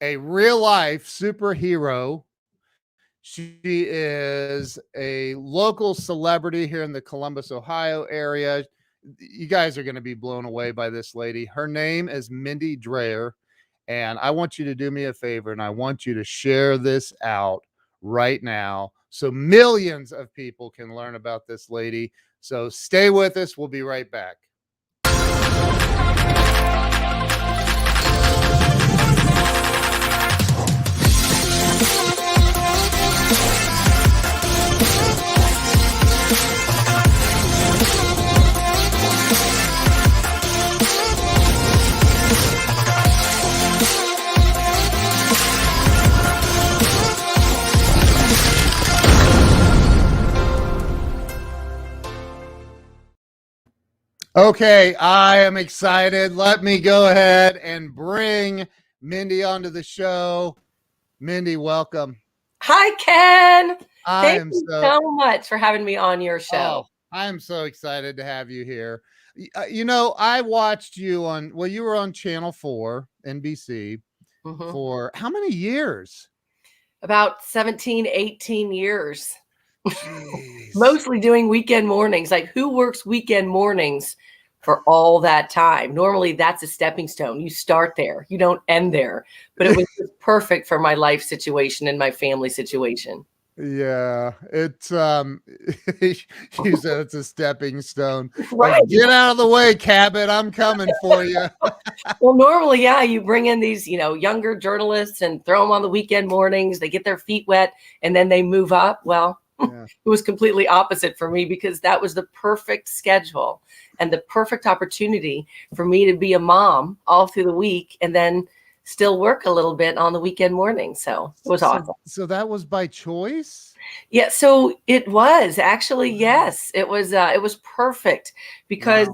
a real life superhero. She is a local celebrity here in the Columbus, Ohio area. You guys are going to be blown away by this lady. Her name is Mindy Drayer. And I want you to do me a favor and I want you to share this out right now so millions of people can learn about this lady. So stay with us. We'll be right back. Okay, I am excited. Let me go ahead and bring Mindy onto the show. Mindy, welcome. Hi, Ken. Thank you so much for having me on your show. Oh, I am so excited to have you here. You know, I watched you on, well, you were on Channel 4, NBC, for how many years? About 17, 18 years. Mostly doing weekend mornings. Like, who works weekend mornings for all that time? Normally that's a stepping stone. You start there, you don't end there. But it was just perfect for my life situation and my family situation. Yeah, it's you said it's a stepping stone. Right. Like, get out of the way, Cabot. I'm coming for you. Well, normally, yeah, you bring in these, younger journalists and throw them on the weekend mornings. They get their feet wet and then they move up. Well, yeah. It was completely opposite for me because that was the perfect schedule and the perfect opportunity for me to be a mom all through the week and then still work a little bit on the weekend morning. So it was awesome. So that was by choice? Yeah. So it was actually, yes, it was perfect because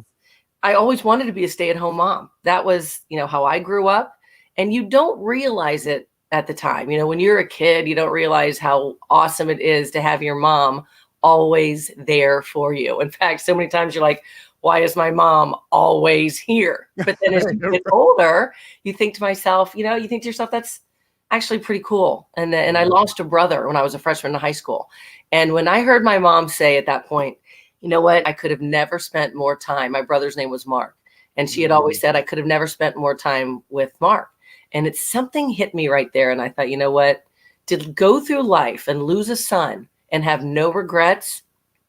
I always wanted to be a stay-at-home mom. That was, how I grew up, and you don't realize it at the time. When you're a kid, you don't realize how awesome it is to have your mom always there for you. In fact, so many times you're like, why is my mom always here? But then as you get older, you think to myself, you think to yourself, that's actually pretty cool. And I lost a brother when I was a freshman in high school. And when I heard my mom say at that point, you know what, I could have never spent more time. My brother's name was Mark. And she had always said, I could have never spent more time with Mark. And it's something hit me right there. And I thought, you know what, to go through life and lose a son and have no regrets,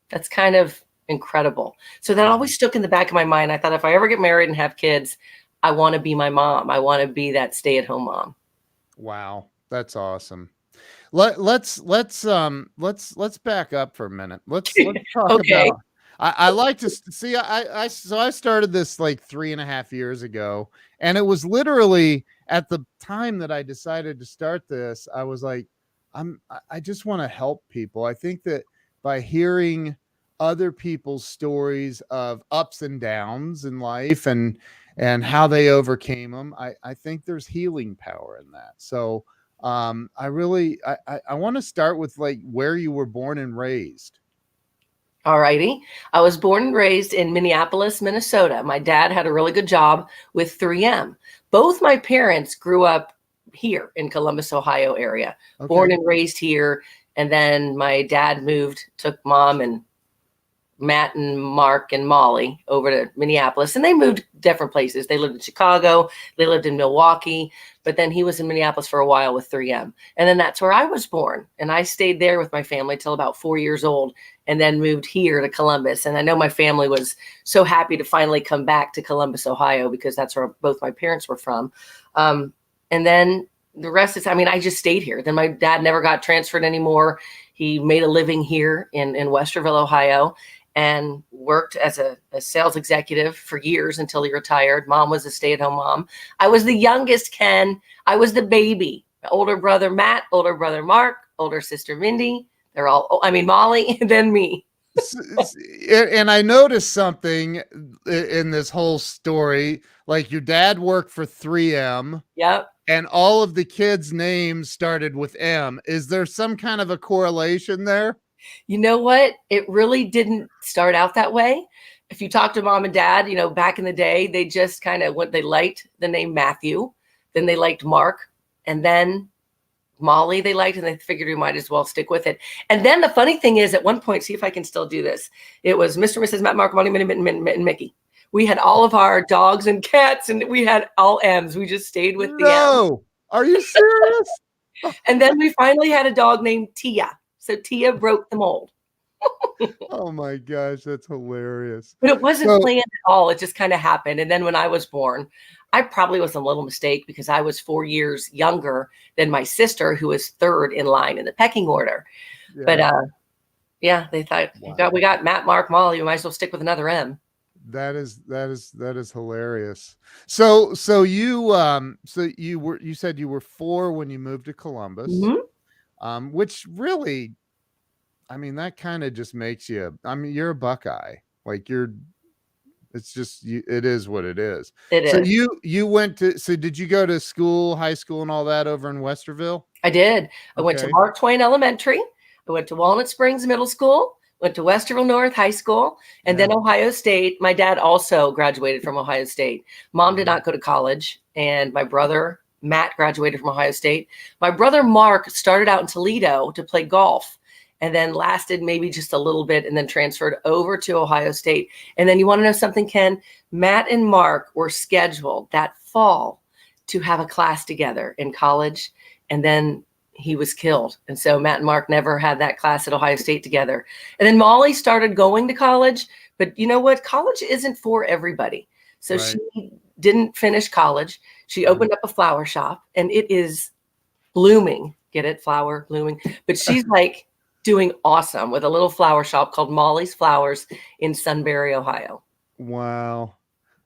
that's kind of incredible. So that always stuck in the back of my mind. I thought, if I ever get married and have kids, I want to be my mom. I want to be that stay-at-home mom. Wow, that's awesome. Let's back up for a minute. Let's talk about. I like to see. So I started this like 3.5 years ago, and it was literally at the time that I decided to start this. I was like, I just want to help people. I think that by hearing other people's stories of ups and downs in life and how they overcame them, I think there's healing power in that. So I want to start with like where you were born and raised. All righty. I was born and raised in Minneapolis, Minnesota. My dad had a really good job with 3M. Both my parents grew up here in Columbus, Ohio area, born and raised here. And then my dad took mom and Matt and Mark and Molly over to Minneapolis, and they moved different places. They lived in Chicago, they lived in Milwaukee, but then he was in Minneapolis for a while with 3M. And then that's where I was born. And I stayed there with my family till about 4 years old and then moved here to Columbus. And I know my family was so happy to finally come back to Columbus, Ohio, because that's where both my parents were from. And then the rest is, I just stayed here. Then my dad never got transferred anymore. He made a living here in Westerville, Ohio, and worked as a sales executive for years until he retired. Mom was a stay-at-home mom. I was the youngest, Ken. I was the baby. My older brother, Matt, older brother, Mark, older sister, Mindy. They're all, Molly, and then me. And I noticed something in this whole story. Like, your dad worked for 3M. Yep. And all of the kids' names started with M. Is there some kind of a correlation there? You know what? It really didn't start out that way. If you talk to mom and dad, back in the day, they just kind of they liked the name Matthew. Then they liked Mark. And then Molly they liked, and they figured we might as well stick with it. And then the funny thing is, at one point, see if I can still do this. It was Mr. and Mrs. Matt, Mark, Molly, Minnie, and Mickey. We had all of our dogs and cats, and we had all M's. We just stayed with the M's. No, are you serious? And then we finally had a dog named Tia. So Tia broke the mold. Oh my gosh, that's hilarious. But it wasn't planned at all. It just kind of happened. And then when I was born, I probably was a little mistake because I was 4 years younger than my sister, who was third in line in the pecking order. Yeah. But yeah, they thought, wow, we got Matt, Mark, Molly. We might as well stick with another M. That is hilarious. So you said you were 4 when you moved to Columbus, which really, I mean, that kind of just makes you, I mean, you're a Buckeye, like it's just, it is what it is. So you went to, so did you go to school, high school and all that over in Westerville? I did. I went to Mark Twain Elementary. I went to Walnut Springs Middle School, went to Westerville North High School, and then Ohio State. My dad also graduated from Ohio State. Mom did not go to college, and my brother Matt graduated from Ohio State. My brother Mark started out in Toledo to play golf, and then lasted maybe just a little bit and then transferred over to Ohio State. And then you want to know something, Ken? Matt and Mark were scheduled that fall to have a class together in college, and then he was killed. And so Matt and Mark never had that class at Ohio State together. And then Molly started going to college, but you know what? College isn't for everybody. So she didn't finish college. She opened up a flower shop, and it is blooming. Get it? Flower, blooming. But she's like doing awesome with a little flower shop called Molly's Flowers in Sunbury, Ohio. Wow.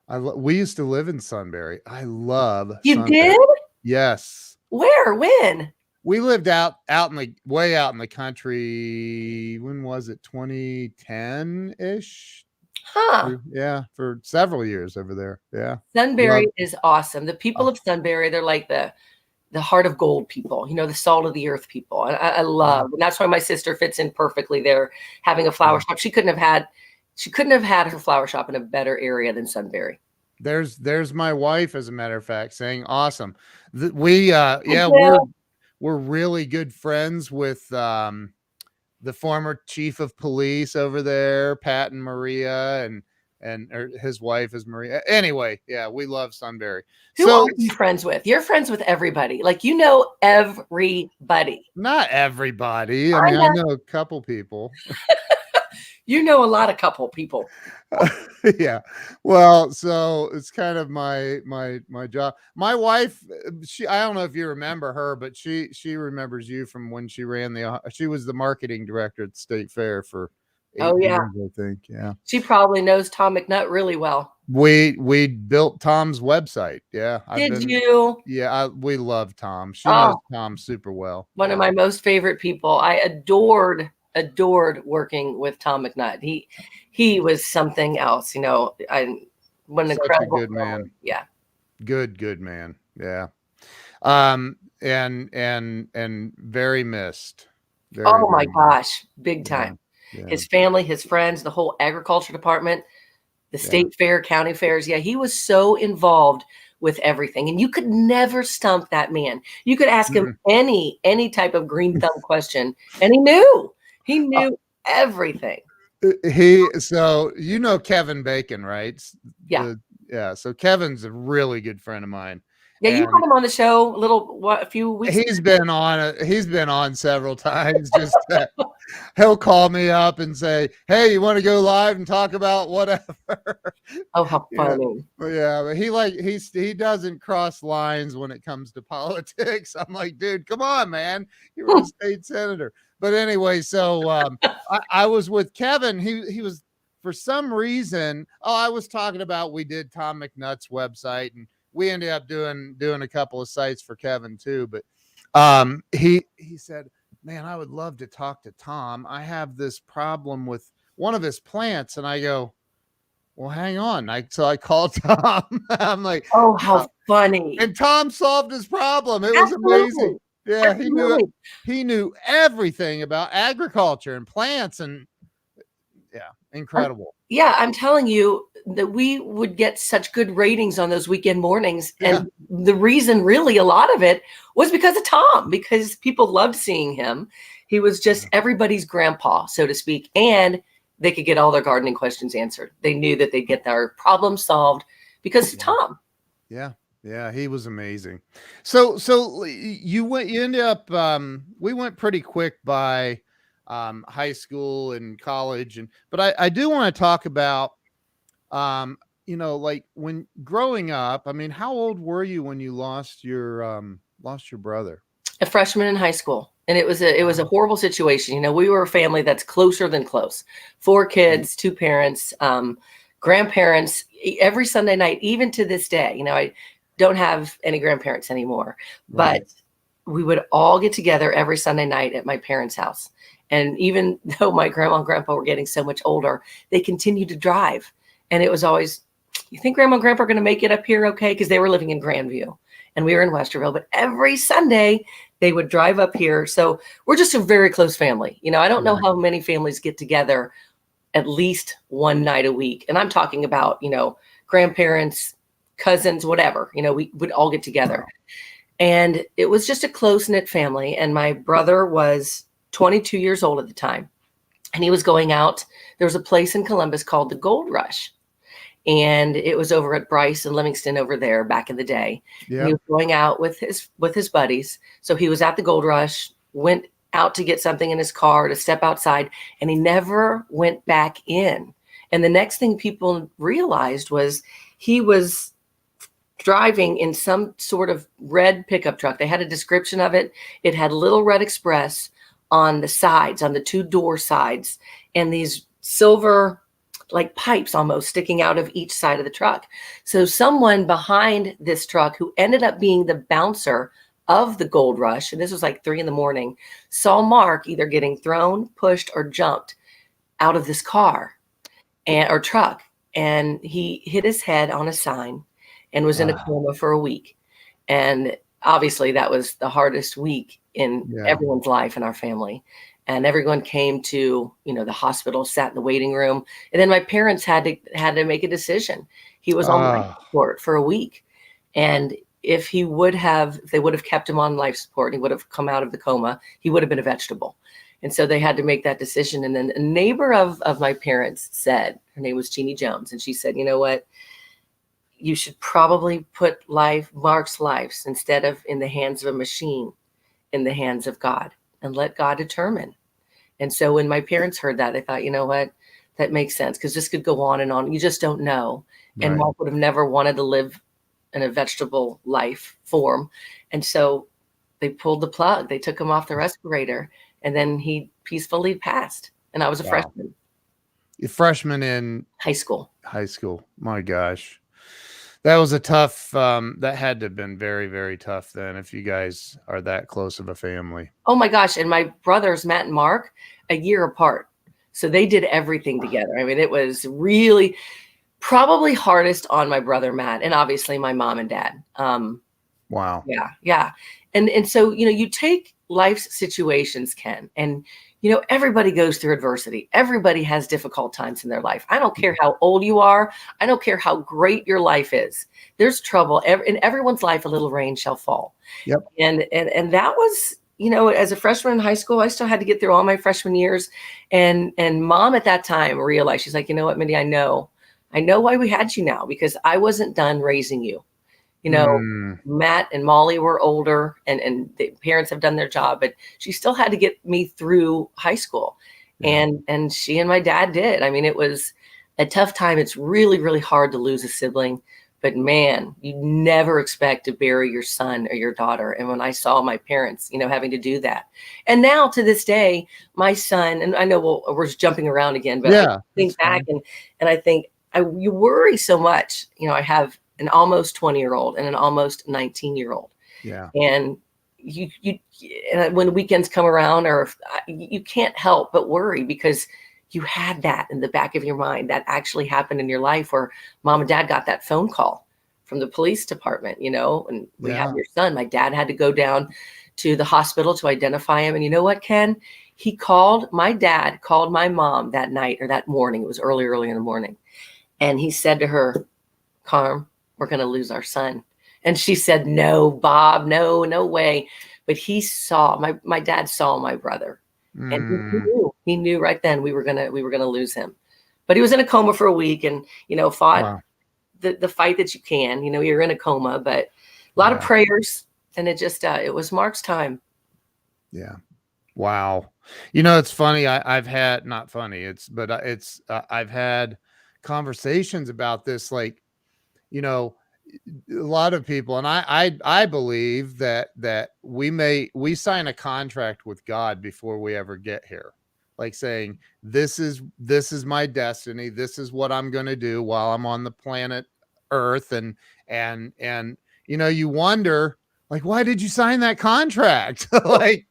We used to live in Sunbury. I love Sunbury. Did? Yes. Where? When? We lived out in the way out in the country. When was it? 2010-ish? Huh. Yeah, for several years over there. Yeah. Sunbury is awesome. The people of Sunbury, they're like the heart of gold people, you know, the salt of the earth people. And I love, and that's why my sister fits in perfectly there, having a flower shop. She couldn't have had her flower shop in a better area than Sunbury. There's my wife, as a matter of fact, saying awesome. We're really good friends with the former chief of police over there, Pat and Maria, and his wife is Maria. Anyway, yeah, we love Sunbury. Who are you friends with? You're friends with everybody. Like, you know, everybody. Not everybody. I mean, I know a couple people. You know a lot of couple people. Yeah. Well, so it's kind of my job. My wife, I don't know if you remember her, but she remembers you from when she she was the marketing director at the State Fair for 8 years, I think. Yeah. She probably knows Tom McNutt really well. We built Tom's website. Yeah. Did you? Yeah. We love Tom. She knows Tom super well. One of my most favorite people. I adored working with Tom McNutt. He was something else, you know. One incredible, good man. Yeah. Good man. Yeah. And very missed. Oh my gosh. Big time. Yeah. His family, his friends, the whole agriculture department, the state fair, county fairs. Yeah. He was so involved with everything, and you could never stump that man. You could ask him any type of green thumb question, and he knew everything. So you know Kevin Bacon, right? Yeah. So Kevin's a really good friend of mine. Yeah, you had him on the show a few weeks ago. He's been on several times. Just he'll call me up and say, "Hey, you want to go live and talk about whatever?" Oh, how funny! Yeah, but he doesn't cross lines when it comes to politics. I'm like, dude, come on, man, you're a state senator. But anyway, so I was with Kevin. He was, for some reason. I was talking about, we did Tom McNutt's website, and we ended up doing a couple of sites for Kevin too. But he said, man, I would love to talk to Tom. I have this problem with one of his plants. And I go, well, hang on. So I called Tom. I'm like, oh, how funny. And Tom solved his problem. It was amazing. Yeah, he knew everything about agriculture and plants, and yeah, incredible. Yeah, I'm telling you that we would get such good ratings on those weekend mornings. Yeah. And the reason, really, a lot of it was because of Tom, because people loved seeing him. He was just everybody's grandpa, so to speak. And they could get all their gardening questions answered. They knew that they'd get their problem solved because of Tom. Yeah. Yeah. He was amazing. So you ended up, we went pretty quick by, high school and college. But I do want to talk about, like when growing up, I mean, how old were you when you lost your brother? A freshman in high school. And it was a horrible situation. You know, we were a family that's closer than close. 4 kids, 2 parents, grandparents, every Sunday night, even to this day. You know, I don't have any grandparents anymore, Right. but we would all get together every Sunday night at my parents' house. And even though my grandma and grandpa were getting so much older, they continued to drive. And it was always, you think grandma and grandpa are going to make it up here okay? Because they were living in Grandview and we were in Westerville. But every Sunday they would drive up here. So we're just a very close family. You know, I don't know how many families get together at least one night a week. And I'm talking about, you know, grandparents, cousins, whatever. You know, we would all get together. And it was just a close-knit family. And my brother was 22 years old at the time. And he was going out. There was a place in Columbus called the Gold Rush. And it was over at Bryce and Livingston over there back in the day. Yeah. He was going out with his buddies. So he was at the Gold Rush, went out to get something in his car to step outside, and he never went back in. And the next thing people realized was he was driving in some sort of red pickup truck. They had a description of it. It had Little Red Express on the sides, on the 2 door sides, and these silver like pipes almost sticking out of each side of the truck. So someone behind this truck, who ended up being the bouncer of the Gold Rush, and this was like 3 a.m, saw Mark either getting thrown, pushed, or jumped out of this car or truck. And he hit his head on a sign and was in a coma for a week. And obviously that was the hardest week in everyone's life in our family. And everyone came to, you know, the hospital, sat in the waiting room. And then my parents had to make a decision. He was on life support for a week. And if they would have kept him on life support, he would have come out of the coma, he would have been a vegetable. And so they had to make that decision. And then a neighbor of my parents said, her name was Jeannie Jones. And she said, you know what? You should probably put Mark's life, instead of in the hands of a machine, in the hands of God, and let God determine. And so when my parents heard that, they thought, you know what, that makes sense, because this could go on and on. You just don't know. Right. And Mark would have never wanted to live in a vegetable life form. And so they pulled the plug. They took him off the respirator, and then he peacefully passed. And I was a freshman. A freshman in high school. My gosh. That was a tough, that had to have been very, very tough then, if you guys are that close of a family. Oh my gosh. And my brothers, Matt and Mark, a year apart. So they did everything together. I mean, it was really probably hardest on my brother, Matt, and obviously my mom and dad. Wow. Yeah. And so, you know, you take life's situations, Ken, and you know, everybody goes through adversity. Everybody has difficult times in their life. I don't care how old you are. I don't care how great your life is. There's trouble in everyone's life. A little rain shall fall. Yep. And that was, you know, as a freshman in high school, I still had to get through all my freshman years. And mom at that time realized, she's like, you know what, Mindy, I know why we had you now, because I wasn't done raising you. You know, Matt and Molly were older, and the parents have done their job, but she still had to get me through high school. Yeah. And she and my dad did. I mean, it was a tough time. It's really, really hard to lose a sibling, but man, you never expect to bury your son or your daughter. And when I saw my parents, you know, having to do that, and now to this day, my son, and I know we're just jumping around again, but I think back and I think you worry so much. You know, I have an almost 20-year-old and an almost 19-year-old. Yeah. And and when weekends come around, or you can't help but worry, because you had that in the back of your mind that actually happened in your life, where mom and dad got that phone call from the police department, you know, and we have your son. My dad had to go down to the hospital to identify him. And you know what, Ken? My dad called my mom that night or that morning. It was early in the morning. And he said to her, Carm, we're going to lose our son. And she said, no, Bob, no way. But my dad saw my brother, and he knew right then we were going to lose him. But he was in a coma for a week and, fought the fight that you can, you're in a coma, but a lot of prayers, and it was Mark's time. Yeah. Wow. It's funny. I've had, not funny, I've had conversations about this, like, a lot of people, and I believe that we sign a contract with God before we ever get here, like saying, this is my destiny. This is what I'm going to do while I'm on the planet Earth. And you wonder, like, why did you sign that contract? Like,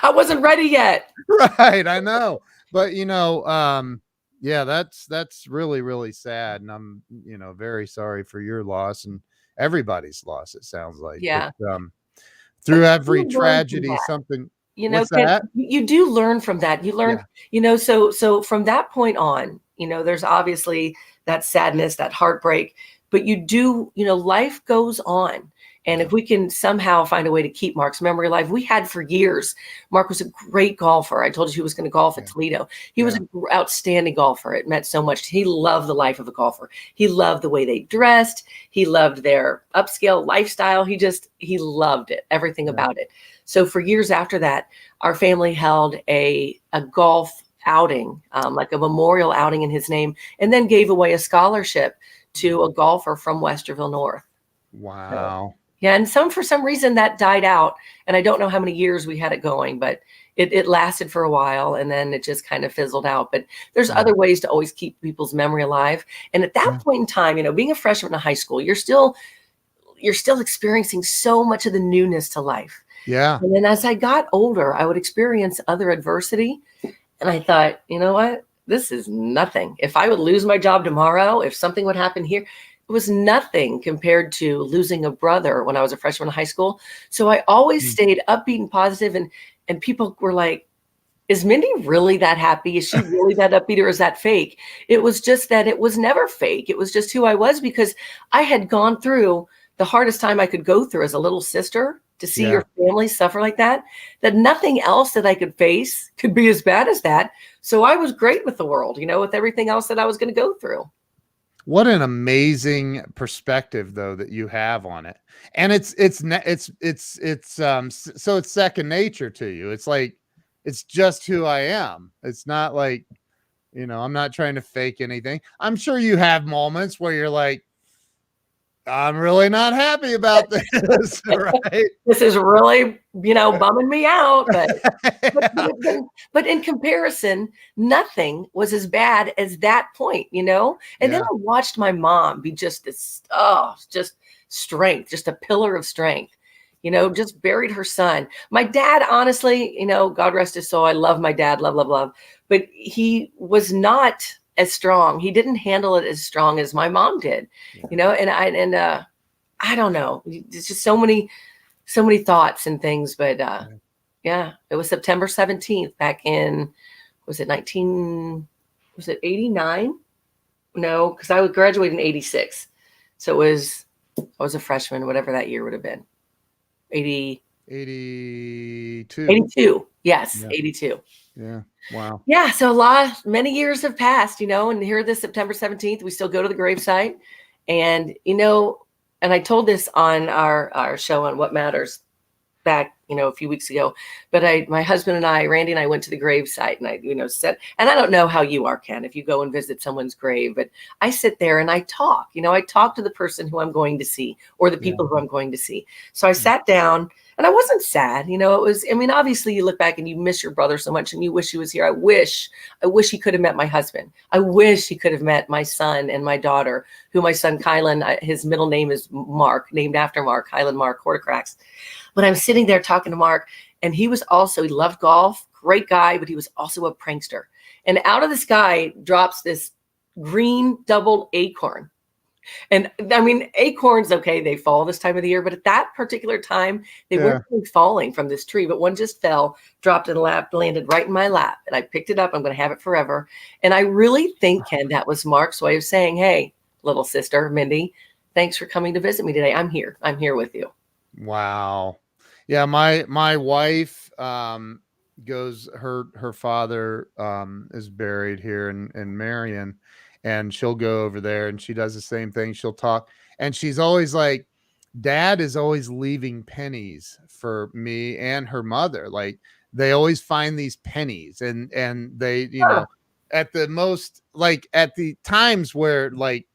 I wasn't ready yet. Right. I know. But, that's really, really sad. And I'm, very sorry for your loss and everybody's loss, it sounds like. Yeah. But, through every tragedy, something, what's that? You do learn from that. You learn, so from that point on, there's obviously that sadness, that heartbreak, but you do, life goes on. And if we can somehow find a way to keep Mark's memory alive, we had for years. Mark was a great golfer. I told you he was going to golf at Toledo. He was an outstanding golfer. It meant so much. He loved the life of a golfer. He loved the way they dressed. He loved their upscale lifestyle. He loved it, everything about it. So for years after that, our family held a golf outing, like a memorial outing in his name, and then gave away a scholarship to a golfer from Westerville North. Wow. Yeah, and for some reason that died out, and I don't know how many years we had it going, but it lasted for a while, and then it just kind of fizzled out. But there's other ways to always keep people's memory alive. And at that point in time, being a freshman in high school, you're still experiencing so much of the newness to life. Yeah. And then as I got older, I would experience other adversity, and I thought, you know what? This is nothing. If I would lose my job tomorrow, if something would happen here, it was nothing compared to losing a brother when I was a freshman in high school. So I always stayed upbeat and positive, and people were like, is Mindy really that happy? Is she really that upbeat, or is that fake? It was just that it was never fake. It was just who I was, because I had gone through the hardest time I could go through as a little sister, to see your family suffer like that nothing else that I could face could be as bad as that. So I was great with the world, with everything else that I was going to go through. What an amazing perspective, though, that you have on it. And it's second nature to you. It's like, it's just who I am. It's not like, I'm not trying to fake anything. I'm sure you have moments where you're like, I'm really not happy about this, right? This is really, bumming me out. But in comparison, nothing was as bad as that point, And then I watched my mom be just this, just strength, just a pillar of strength, just buried her son. My dad, honestly, God rest his soul, I love my dad, love. But he was not as strong. He didn't handle it as strong as my mom did, and I don't know. It's just so many thoughts and things, but it was September 17th back in, was it 89? No, because I would graduate in 86. So I was a freshman, whatever that year would have been. 82. 82. Yes. Yeah. 82. Yeah. Wow. Yeah. So many years have passed, and here this September 17th, we still go to the gravesite, and, and I told this on our show on What Matters back, a few weeks ago, but my husband and I, Randy and I, went to the gravesite, and I, said, and I don't know how you are, Ken, if you go and visit someone's grave, but I sit there and I talk, I talk to the person who I'm going to see, or the people who I'm going to see. So I sat down, and I wasn't sad. It was, obviously you look back and you miss your brother so much and you wish he was here. I wish he could have met my husband. I wish he could have met my son and my daughter, who my son, Kylan, his middle name is Mark, named after Mark, Kylan Mark Horticrax. But I'm sitting there talking to Mark, and he loved golf, great guy, but he was also a prankster. And out of the sky drops this green doubled acorn. And I mean, acorns, okay, they fall this time of the year, but at that particular time, they weren't really falling from this tree, but one just fell, dropped in the lap, landed right in my lap. And I picked it up. I'm going to have it forever. And I really think, Ken, that was Mark's way of saying, hey, little sister, Mindy, thanks for coming to visit me today. I'm here. I'm here with you. Wow. Yeah. My wife, goes, her father, is buried here in Marion, and she'll go over there and she does the same thing. She'll talk, and she's always like, Dad is always leaving pennies for me and her mother. Like, they always find these pennies, and they, at the most, like at the times where, like,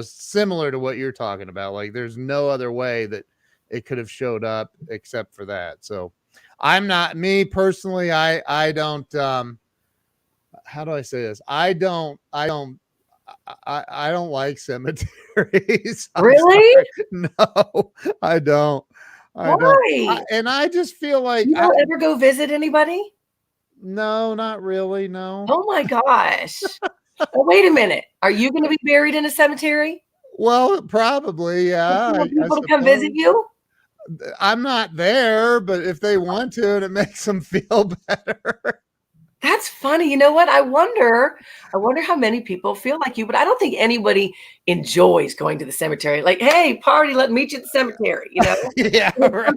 similar to what you're talking about, like there's no other way that it could have showed up except for that. So I'm not, me personally, I don't, how do I say this? I don't like cemeteries. Really? No, I don't. Why? And I just feel like, you don't ever go visit anybody? No, not really. No. Oh my gosh. Well, wait a minute. Are you going to be buried in a cemetery? Well, probably. Yeah. People to come visit you? I'm not there, but if they want to, and it makes them feel better. That's funny. You know what? I wonder how many people feel like you, but I don't think anybody enjoys going to the cemetery. Like, hey, party, let me meet you at the cemetery. Yeah, right.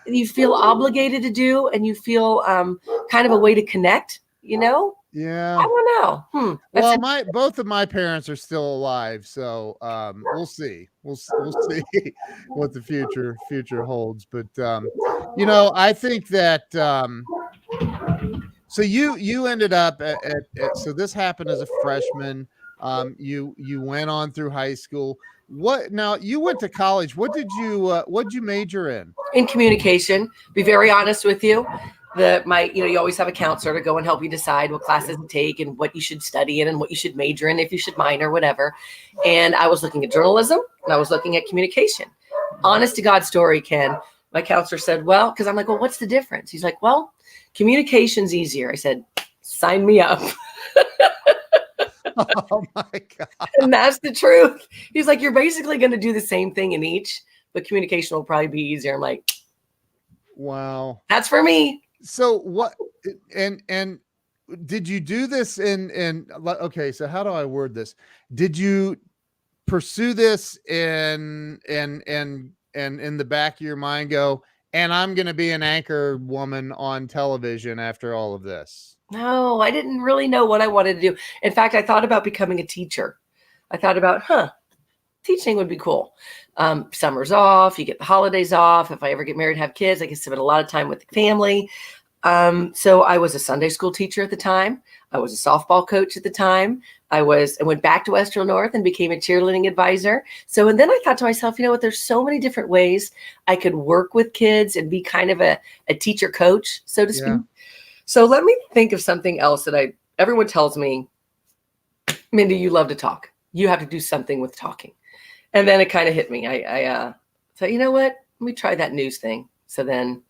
You feel obligated to do, and you feel kind of a way to connect, Yeah. I don't know. Well, both of my parents are still alive, so we'll see. We'll see what the future holds. But I think that so you ended up at so this happened as a freshman. You went on through high school. Now you went to college. What'd you major in? In communication. Be very honest with you. You always have a counselor to go and help you decide what classes to take and what you should study in and what you should major in, if you should minor, whatever. And I was looking at journalism and I was looking at communication. Honest to God story, Ken. My counselor said, well, because I'm like, well, what's the difference? He's like, well, communication's easier. I said, sign me up. Oh my God. And that's the truth. He's like, you're basically going to do the same thing in each, but communication will probably be easier. I'm like, wow, that's for me. So what, and did you do this okay, so how do I word this? Did you pursue this in the back of your mind go, and I'm going to be an anchor woman on television after all of this? No, I didn't really know what I wanted to do. In fact, I thought about becoming a teacher. I thought about, teaching would be cool. Summer's off, you get the holidays off. If I ever get married, have kids, I can spend a lot of time with the family. So I was a Sunday school teacher at the time. I was a softball coach at the time. I went back to Western North and became a cheerleading advisor. So, and then I thought to myself, there's so many different ways I could work with kids and be kind of a teacher coach, so to speak. Yeah. So let me think of something else that everyone tells me, Mindy, you love to talk. You have to do something with talking. And then it kind of hit me. I thought, you know what? Let me try that news thing. So then,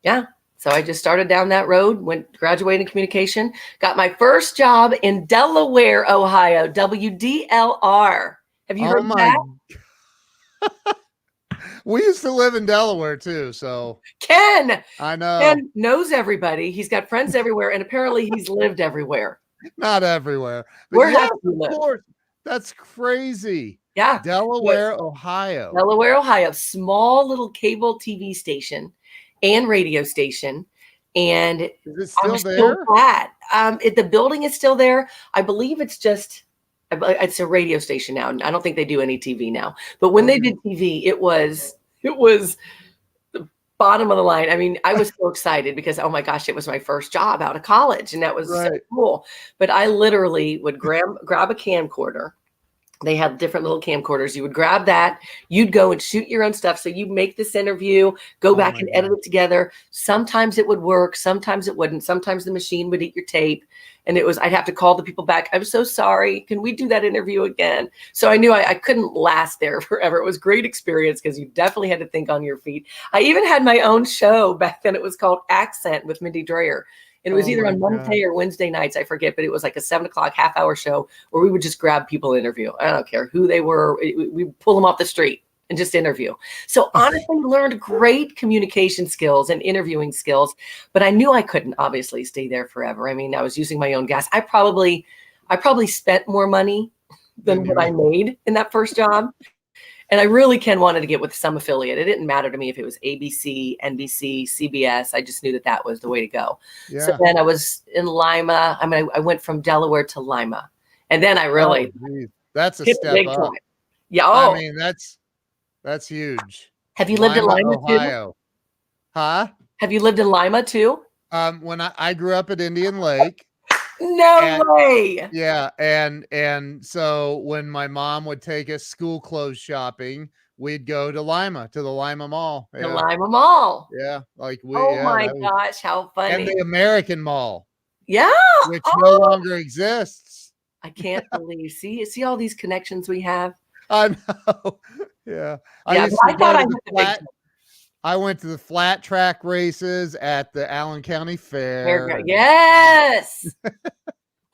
yeah. So I just started down that road, graduated in communication, got my first job in Delaware, Ohio, WDLR. Have you heard of that? We used to live in Delaware too, so. Ken! I know. Ken knows everybody. He's got friends everywhere, and apparently he's lived everywhere. Not everywhere. But where have you lived? Of course. That's crazy. Yeah. Delaware, Ohio. Delaware, Ohio. Small little cable TV station and radio station. And is it still there? So glad. The building is still there. I believe it's a radio station now. I don't think they do any TV now. But when they did TV, it was the bottom of the line. I mean, I was so excited because, oh my gosh, it was my first job out of college. And that was so cool. But I literally would grab a camcorder. They had different little camcorders. You would grab that. You'd go and shoot your own stuff. So you'd make this interview, go back and edit it together. Sometimes it would work. Sometimes it wouldn't. Sometimes the machine would eat your tape. And I'd have to call the people back. I'm so sorry. Can we do that interview again? So I knew I couldn't last there forever. It was a great experience because you definitely had to think on your feet. I even had my own show back then. It was called Accent with Mindy Drayer. And it was Oh either my on God. Monday or Wednesday nights, I forget, but it was like a 7 o'clock half-hour show where we would just grab people and interview. I don't care who they were. We pull them off the street and just interview. So honestly, learned great communication skills and interviewing skills, but I knew I couldn't obviously stay there forever. I mean, I was using my own gas. I probably spent more money than what I made in that first job. And I really wanted to get with some affiliate. It didn't matter to me if it was ABC, NBC, CBS. I just knew that that was the way to go. Yeah. So then I was in Lima. I mean, I went from Delaware to Lima. And then I really that's a hit step big up. time. Yeah. Oh, I mean, that's huge. have you lived in Lima Ohio. too? Huh? Have you lived in Lima too? When I grew up at Indian Lake. No way. Yeah. And so when my mom would take us school clothes shopping, we'd go to Lima, to the Lima Mall. The Lima Mall. Yeah. Like my gosh, how funny. And the American Mall. Yeah. Which no longer exists. I can't believe. See all these connections we have. I know. Yeah. I went to the flat track races at the Allen County Fair. Yes.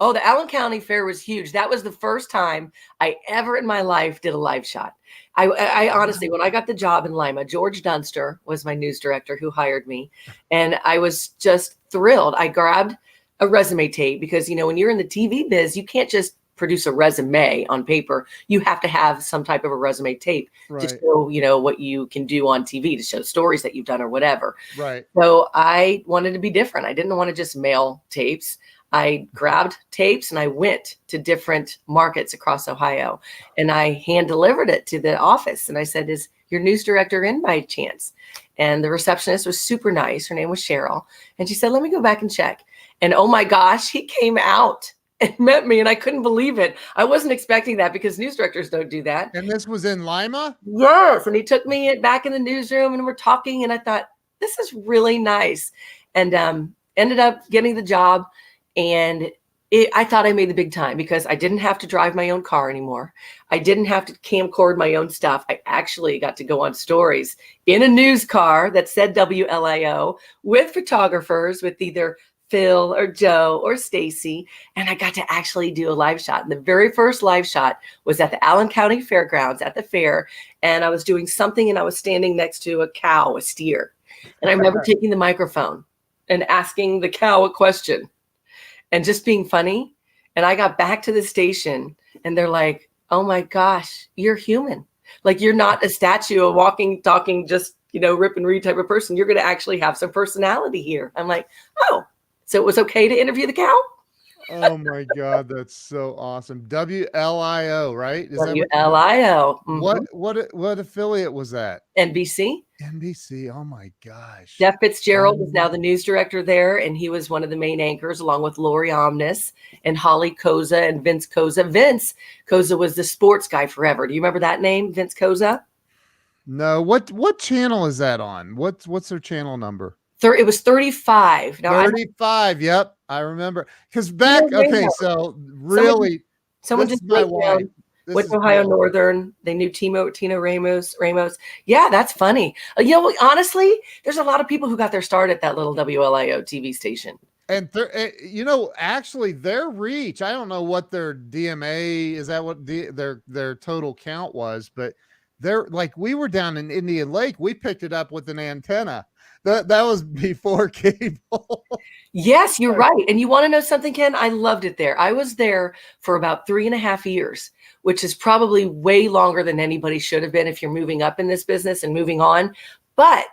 Oh, the Allen County Fair was huge. That was the first time I ever in my life did a live shot. I honestly, when I got the job in Lima, George Dunster was my news director who hired me. And I was just thrilled. I grabbed a resume tape because, you know, when you're in the TV biz, you can't just produce a resume on paper. You have to have some type of a resume tape to show, you know, what you can do on TV, to show stories that you've done or whatever. Right. So I wanted to be different. I didn't want to just mail tapes. I grabbed tapes and I went to different markets across Ohio and I hand delivered it to the office. And I said, is your news director in by chance? And the receptionist was super nice. Her name was Cheryl. And she said, let me go back and check. And oh my gosh, he came out and met me and I couldn't believe it. I wasn't expecting that because news directors don't do that. And this was in Lima? Yes. And he took me back in the newsroom and we're talking and I thought, this is really nice. And ended up getting the job. And I thought I made the big time because I didn't have to drive my own car anymore. I didn't have to camcord my own stuff. I actually got to go on stories in a news car that said WLIO with photographers, with either Phil or Joe or Stacy, and I got to actually do a live shot. And the very first live shot was at the Allen County Fairgrounds at the fair, and I was doing something and I was standing next to a cow, a steer. And I remember taking the microphone and asking the cow a question and just being funny. And I got back to the station and they're like, oh my gosh, you're human. Like, you're not a statue, a walking, talking, just, you know, rip and read type of person. You're going to actually have some personality here. I'm like, oh, so it was okay to interview the cow? Oh my God, that's so awesome. WLIO, right? Is WLIO. What affiliate was that? NBC. NBC. Oh my gosh. Jeff Fitzgerald is now the news director there, and he was one of the main anchors along with Lori Omnis and Holly Koza and Vince Koza. Vince Koza was the sports guy forever. Do you remember that name, Vince Koza? No. What channel is that on? What's their channel number? It was 35. Now 35. Yep. I remember. Because back, okay, so really, someone just my wife. Went to Ohio Northern. They knew Tina Ramos. Yeah, that's funny. You know, honestly, there's a lot of people who got their start at that little WLIO TV station. And you know, actually, their reach, I don't know what their DMA is, that what their total count was, but they're like, we were down in Indian Lake. We picked it up with an antenna. That was before cable. Yes, you're right. And you want to know something, Ken? I loved it there. I was there for about 3.5 years, which is probably way longer than anybody should have been if you're moving up in this business and moving on. But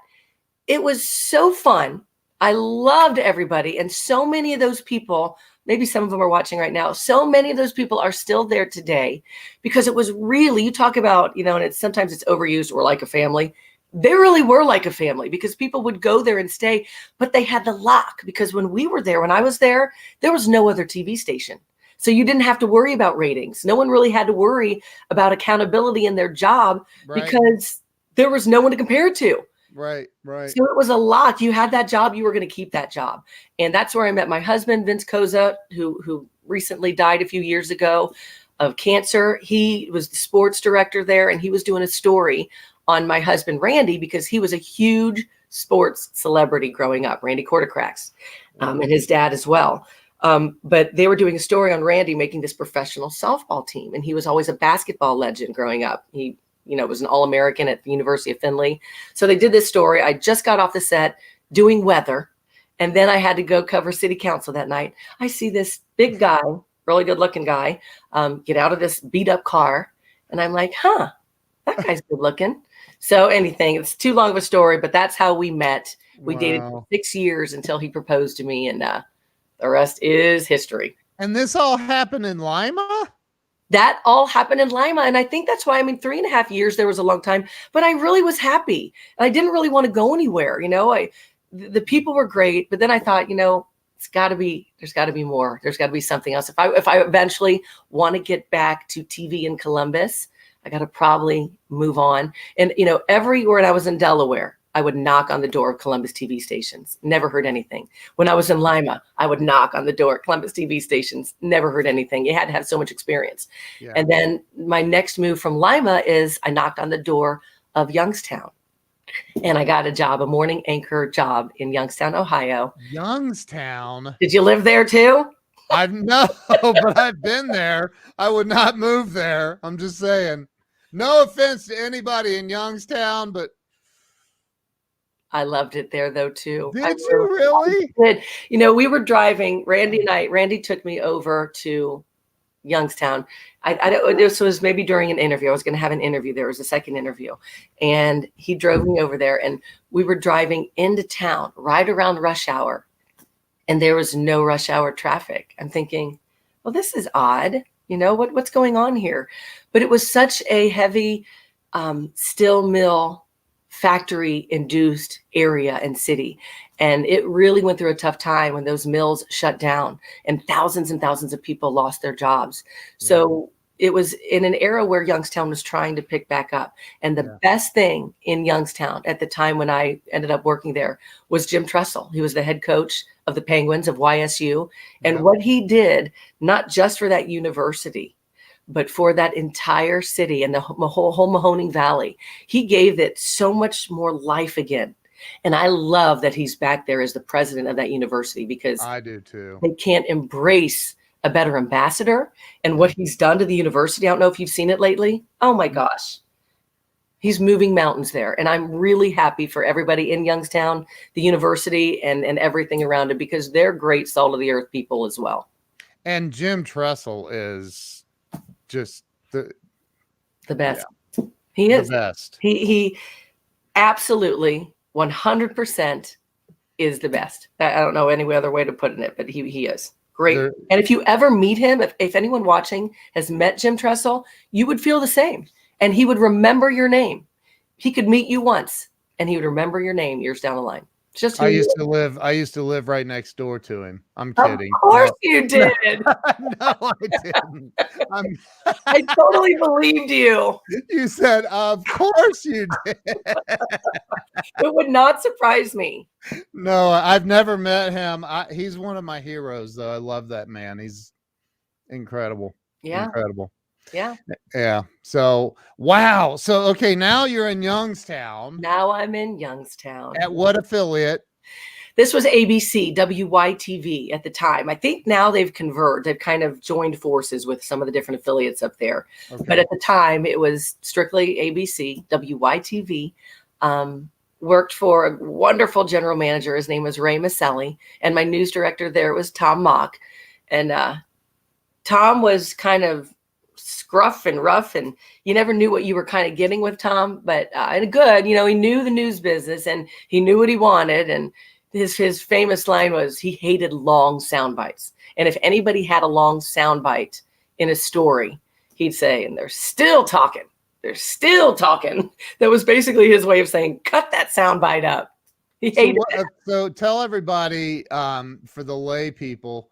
it was so fun. I loved everybody. And so many of those people, maybe some of them are watching right now, so many of those people are still there today because it was really, you talk about, you know, and sometimes it's overused, or like a family. They really were like a family because people would go there and stay, but they had the lock because when I was there, there was no other TV station. So you didn't have to worry about ratings. No one really had to worry about accountability in their job because there was no one to compare it to. Right. So it was a lock. You had that job, you were going to keep that job. And that's where I met my husband, Vince Koza, who recently died a few years ago of cancer. He was the sports director there, and he was doing a story on my husband, Randy, because he was a huge sports celebrity growing up, Randy Quartercracks, and his dad as well. But they were doing a story on Randy making this professional softball team. And he was always a basketball legend growing up. He, was an All-American at the University of Findlay. So they did this story. I just got off the set doing weather. And then I had to go cover city council that night. I see this big guy, really good looking guy, get out of this beat up car. And I'm like, that guy's good looking. So it's too long of a story, but that's how we met. We dated for 6 years until he proposed to me. And the rest is history. And this all happened in Lima? That all happened in Lima. And I think that's why, 3.5 years, there was a long time, but I really was happy. And I didn't really want to go anywhere. The people were great, but then I thought, there's got to be more. There's got to be something else. If I eventually want to get back to TV in Columbus, I got to probably move on. And, everywhere I was in Delaware, I would knock on the door of Columbus TV stations. Never heard anything. When I was in Lima, I would knock on the door of Columbus TV stations. Never heard anything. You had to have so much experience. Yeah. And then my next move from Lima is I knocked on the door of Youngstown. And I got a morning anchor job in Youngstown, Ohio. Youngstown? Did you live there too? No, but I've been there. I would not move there. I'm just saying. No offense to anybody in Youngstown, but I loved it there though too. Did you really? Did. We were driving, Randy took me over to Youngstown. This was maybe during an interview. I was going to have an interview. There was a second interview, and he drove me over there, and we were driving into town right around rush hour, and there was no rush hour traffic. I'm thinking, well, this is odd. What's going on here? But it was such a heavy steel mill factory induced area and city. And it really went through a tough time when those mills shut down and thousands of people lost their jobs. Yeah. So it was in an era where Youngstown was trying to pick back up. And the best thing in Youngstown at the time when I ended up working there was Jim Tressel. He was the head coach of the Penguins of YSU. And what he did, not just for that university, but for that entire city and the whole Mahoning Valley, he gave it so much more life again. And I love that he's back there as the president of that university, because I do too. They can't embrace a better ambassador and what he's done to the university. I don't know if you've seen it lately. Oh my gosh. He's moving mountains there. And I'm really happy for everybody in Youngstown, the university, and everything around it, because they're great salt of the earth people as well. And Jim Tressel is just the best. Yeah. He is the best. He absolutely 100% is the best. I don't know any other way to put it, but he is great. And if you ever meet him, if anyone watching has met Jim Tressel, you would feel the same. And he would remember your name. He could meet you once and he would remember your name years down the line. Just I used to live right next door to him. I'm kidding. Of course you did. No, I didn't. I totally believed you. You said, of course you did. It would not surprise me. No, I've never met him. He's one of my heroes, though. I love that man. He's incredible. Yeah. Incredible. Yeah. Yeah. So, wow. So, okay, now you're in Youngstown. Now I'm in Youngstown. At what affiliate? This was ABC, WYTV at the time. I think now they've converged. They've kind of joined forces with some of the different affiliates up there. Okay. But at the time, it was strictly ABC, WYTV. Worked for a wonderful general manager. His name was Ray Maselli. And my news director there was Tom Mock. And Tom was kind of scruff and rough, and you never knew what you were kind of getting with Tom, but good, he knew the news business and he knew what he wanted. And his famous line was he hated long sound bites. And if anybody had a long sound bite in a story, he'd say, and they're still talking. That was basically his way of saying, cut that sound bite up. He hated it. So tell everybody, for the lay people,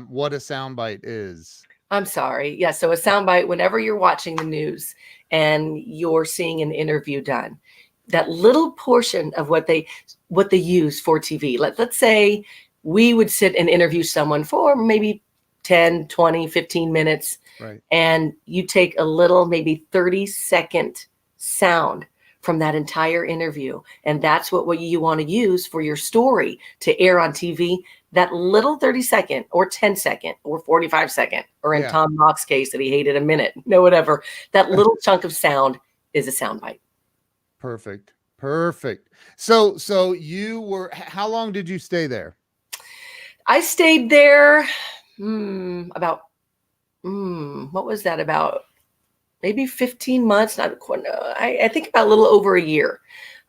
what a sound bite is. I'm sorry. Yeah. So a soundbite, whenever you're watching the news and you're seeing an interview done, that little portion of what they use for TV, let's say we would sit and interview someone for maybe 10, 20, 15 minutes. Right. And you take a little, maybe 30-second sound from that entire interview. And that's what you want to use for your story to air on TV. That little 30-second or 10-second or 45-second, or in Tom Knox's case that he hated a minute, whatever, that little chunk of sound is a soundbite. Perfect. Perfect. So you were, how long did you stay there? I stayed there about, what was that, about maybe 15 months? Not quite, I think about a little over a year.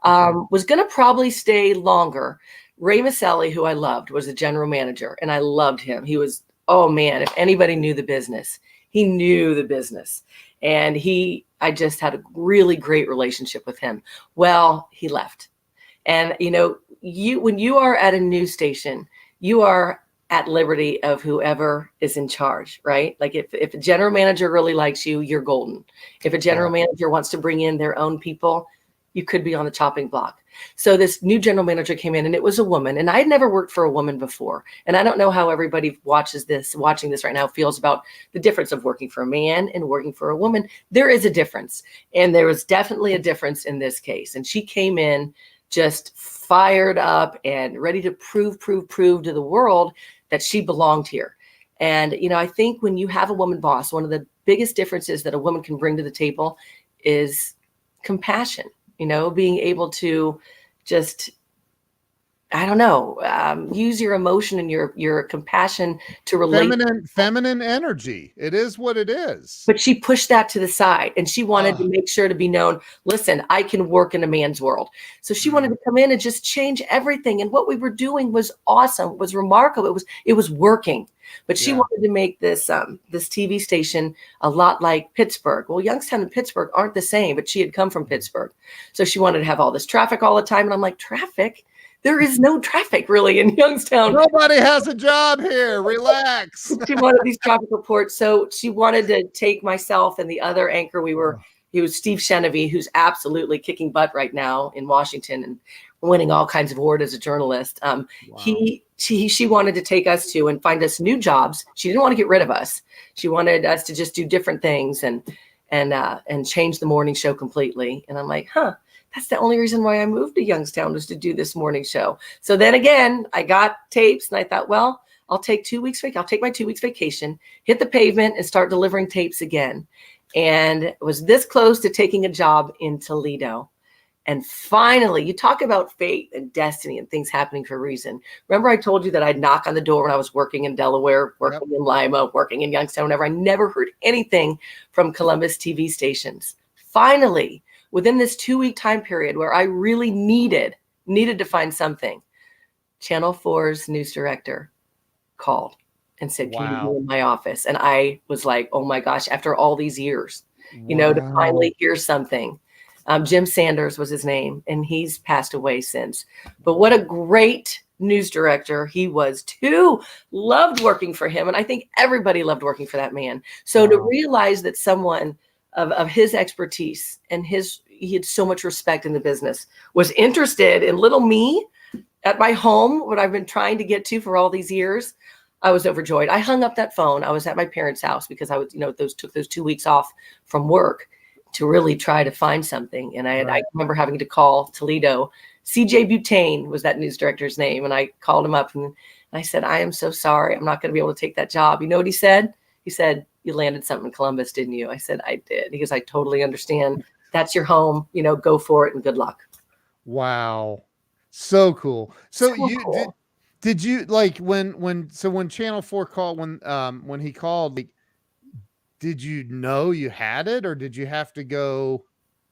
Was going to probably stay longer. Ray Maselli, who I loved, was the general manager, and I loved him. He was, oh man, if anybody knew the business, he knew the business. And I just had a really great relationship with him. Well, he left. And when you are at a news station, you are at liberty of whoever is in charge, right? Like if a general manager really likes you, you're golden. If a general manager wants to bring in their own people, you could be on the chopping block. So this new general manager came in, and it was a woman, and I had never worked for a woman before. And I don't know how everybody watching this right now feels about the difference of working for a man and working for a woman. There is a difference, and there was definitely a difference in this case. And she came in just fired up and ready to prove to the world that she belonged here. And, I think when you have a woman boss, one of the biggest differences that a woman can bring to the table is compassion. Being able to just, I don't know, use your emotion and your compassion to relate. Feminine energy. It is what it is. But she pushed that to the side, and she wanted to make sure to be known. Listen, I can work in a man's world. So she wanted to come in and just change everything. And what we were doing was awesome, was remarkable. It was working. But she wanted to make this TV station a lot like Pittsburgh. Well, Youngstown and Pittsburgh aren't the same, but she had come from Pittsburgh. So she wanted to have all this traffic all the time. And I'm like, traffic? There is no traffic really in Youngstown. Nobody has a job here. Relax. She wanted these traffic reports. So she wanted to take myself and the other anchor. He was Steve Chenevy, who's absolutely kicking butt right now in Washington and winning all kinds of awards as a journalist. She wanted to take us to and find us new jobs. She didn't want to get rid of us. She wanted us to just do different things and change the morning show completely. And I'm like, that's the only reason why I moved to Youngstown, was to do this morning show. So then again, I got tapes, and I thought, well, I'll take 2 weeks. I'll take my 2 weeks vacation, hit the pavement, and start delivering tapes again. And was this close to taking a job in Toledo. And finally, you talk about fate and destiny and things happening for a reason. Remember I told you that I'd knock on the door when I was working in Delaware, working in Lima, working in Youngstown, whatever. I never heard anything from Columbus TV stations. Finally, within this 2-week time period where I really needed to find something, Channel 4's news director called and said, can you be in my office? And I was like, oh my gosh, after all these years, to finally hear something. Jim Sanders was his name, and he's passed away since. But what a great news director he was too. Loved working for him. And I think everybody loved working for that man. So to realize that someone of his expertise and he had so much respect in the business, was interested in little me at my home, what I've been trying to get to for all these years, I was overjoyed. I hung up that phone. I was at my parents' house because I was, took those 2 weeks off from work to really try to find something. And I remember having to call Toledo. CJ Butane was that news director's name. And I called him up and I said, I am so sorry. I'm not going to be able to take that job. You know what he said? He said, you landed something in Columbus, didn't you? I said, I did. He goes, I totally understand. That's your home, go for it and good luck. Wow. So cool. So you cool. Did you like when Channel 4 called, when he called, like, did you know you had it, or did you have to go?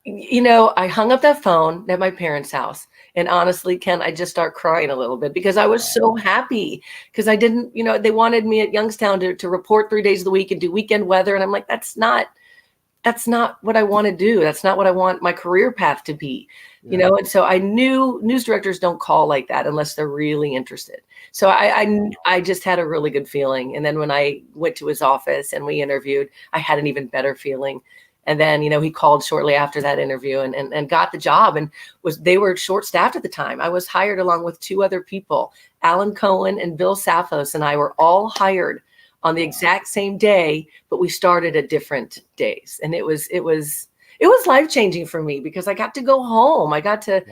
I hung up that phone at my parents' house, and honestly, Ken, I just start crying a little bit because I was so happy because I didn't, they wanted me at Youngstown to report 3 days of the week and do weekend weather. And I'm like, that's not what I want to do. That's not what I want my career path to be, And so I knew news directors don't call like that unless they're really interested. So I just had a really good feeling. And then when I went to his office and we interviewed, I had an even better feeling. And then, he called shortly after that interview and got the job, and they were short staffed at the time. I was hired along with 2 other people, Alan Cohen and Bill Saphos, and I were all hired on the exact same day, but we started at different days. And it was it was life-changing for me because I got to go home. I got to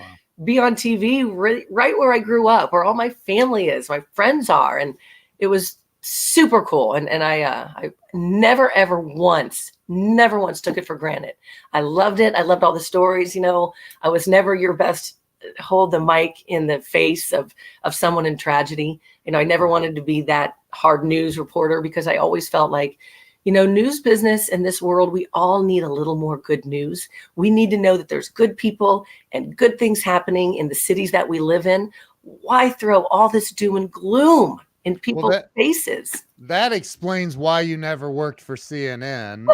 be on TV right where I grew up, where all my family is, my friends are. And it was super cool. And I never, ever once took it for granted. I loved it. I loved all the stories. I was never your best hold the mic in the face of someone in tragedy. I never wanted to be that hard news reporter because I always felt like, news business in this world, we all need a little more good news. We need to know that there's good people and good things happening in the cities that we live in. Why throw all this doom and gloom in people's faces? That explains why you never worked for CNN.